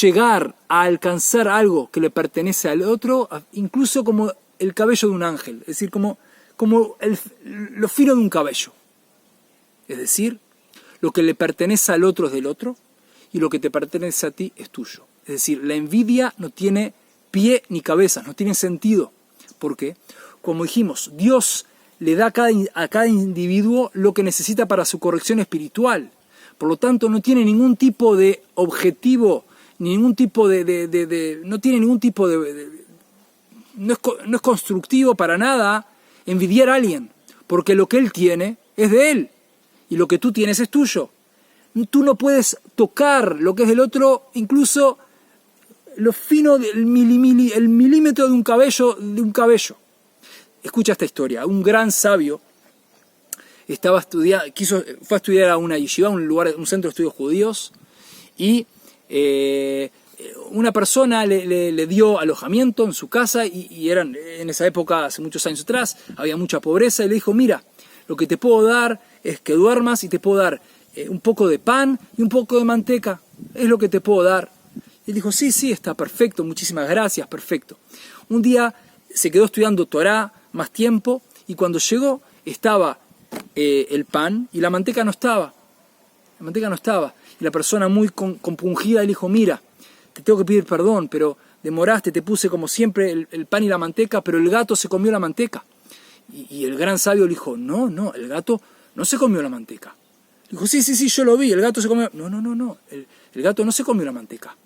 llegar a alcanzar algo que le pertenece al otro, incluso como el cabello de un ángel, es decir, como lo fino de un cabello. Es decir, lo que le pertenece al otro es del otro y lo que te pertenece a ti es tuyo. Es decir, la envidia no tiene pie ni cabeza, no tiene sentido. ¿Por qué? Como dijimos, Dios le da a cada individuo lo que necesita para su corrección espiritual. Por lo tanto, no tiene ningún tipo de objetivo, no es constructivo para nada envidiar a alguien, porque lo que él tiene es de él y lo que tú tienes es tuyo. Tú no puedes tocar lo que es del otro, incluso lo fino del el milímetro de un cabello. Escucha esta historia. Un gran sabio fue a estudiar a una yeshiva, un centro de estudios judíos, y una persona le dio alojamiento en su casa, y eran en esa época, hace muchos años atrás, había mucha pobreza, y le dijo, mira, lo que te puedo dar es que duermas, y te puedo dar un poco de pan y un poco de manteca, es lo que te puedo dar. Y él dijo, sí, está perfecto, muchísimas gracias, perfecto. Un día se quedó estudiando Torá más tiempo, y cuando llegó estaba el pan y la manteca no estaba. Y la persona muy compungida le dijo, mira, te tengo que pedir perdón, pero demoraste, te puse como siempre el pan y la manteca, pero el gato se comió la manteca. Y el gran sabio le dijo, no, el gato no se comió la manteca. Dijo, sí, yo lo vi, el gato se comió... No, el gato no se comió la manteca.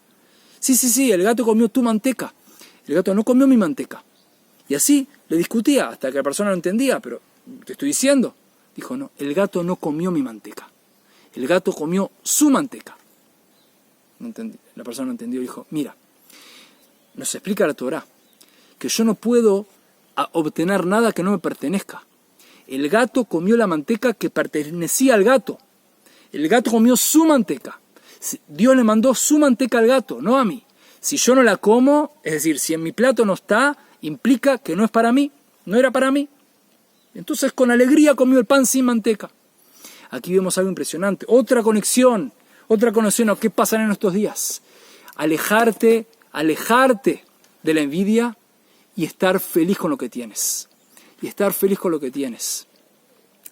Sí, el gato comió tu manteca. El gato no comió mi manteca. Y así le discutía hasta que la persona no entendía, pero te estoy diciendo. Dijo, no, el gato no comió mi manteca. El gato comió su manteca. No entendí. La persona no entendió y dijo, mira, nos explica la Torá que yo no puedo obtener nada que no me pertenezca. El gato comió la manteca que pertenecía al gato. El gato comió su manteca. Dios le mandó su manteca al gato, no a mí. Si yo no la como, es decir, si en mi plato no está, implica que no es para mí, no era para mí. Entonces con alegría comió el pan sin manteca. Aquí vemos algo impresionante. Otra conexión a qué pasa en estos días. Alejarte de la envidia y estar feliz con lo que tienes.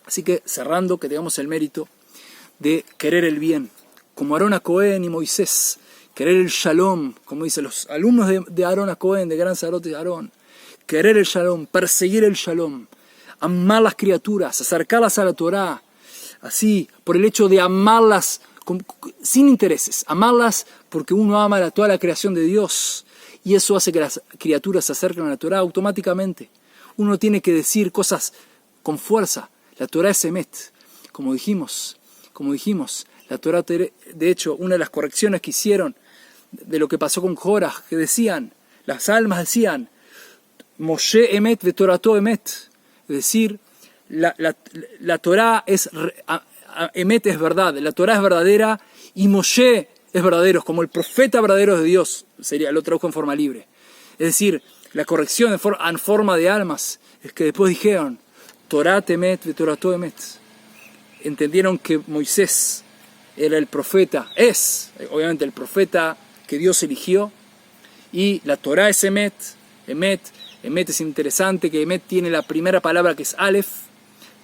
Así que cerrando, que tengamos el mérito de querer el bien, como Aarón a Cohen y Moisés, querer el shalom, como dicen los alumnos de Aarón a Cohen, de gran sacerdote de Aarón, querer el shalom, perseguir el shalom, amar las criaturas, acercarlas a la Torá, así, por el hecho de amarlas sin intereses, amarlas porque uno ama a toda la creación de Dios, y eso hace que las criaturas se acerquen a la Torá automáticamente. Uno tiene que decir cosas con fuerza. La Torá es emet, como dijimos, la Torá, de hecho, una de las correcciones que hicieron de lo que pasó con Jorah, que decían, las almas decían, Moshe emet ve Torato emet, es decir, la Torá es emet es verdad, la Torá es verdadera y Moshe es verdadero, como el profeta verdadero de Dios, lo traduzco en forma libre. Es decir, la corrección en forma de almas es que después dijeron, Torá emet ve Torato emet. Entendieron que Moisés era el profeta, obviamente el profeta que Dios eligió, y la Torá es emet es interesante, que emet tiene la primera palabra que es Aleph,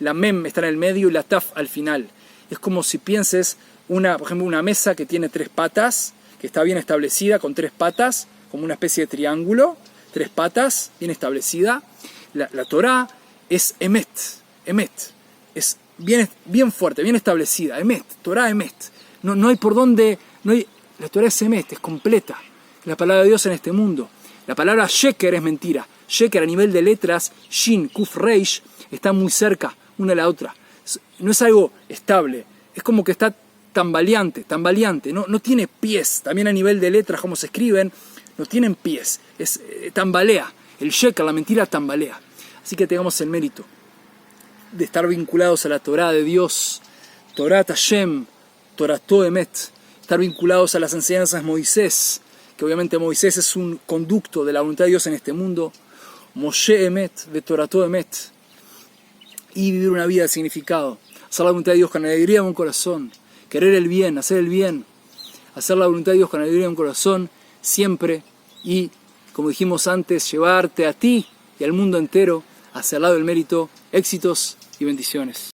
la mem está en el medio y la taf al final. Es como si pienses, por ejemplo, una mesa que tiene 3 patas, que está bien establecida con 3 patas, como una especie de triángulo, 3 patas, bien establecida. La Torá es emet, es bien fuerte, bien establecida, emet, Torá emet. No hay por dónde, la Torá es emet, es completa. La palabra de Dios en este mundo. La palabra sheker es mentira. Sheker a nivel de letras, shin, kuf, reish, está muy cerca una de la otra. No es algo estable, es como que está tambaleante, no tiene pies. También a nivel de letras, como se escriben, no tienen pies, tambalea. El sheker, la mentira, tambalea. Así que tengamos el mérito de estar vinculados a la Torá de Dios, Torá Hashem, Torato emet, estar vinculados a las enseñanzas de Moisés, que obviamente Moisés es un conducto de la voluntad de Dios en este mundo, Moshe emet, de Torato emet, y vivir una vida de significado, hacer la voluntad de Dios con alegría en un corazón, querer el bien, hacer la voluntad de Dios con alegría en un corazón, siempre, y como dijimos antes, llevarte a ti y al mundo entero hacia el lado del mérito, éxitos y bendiciones.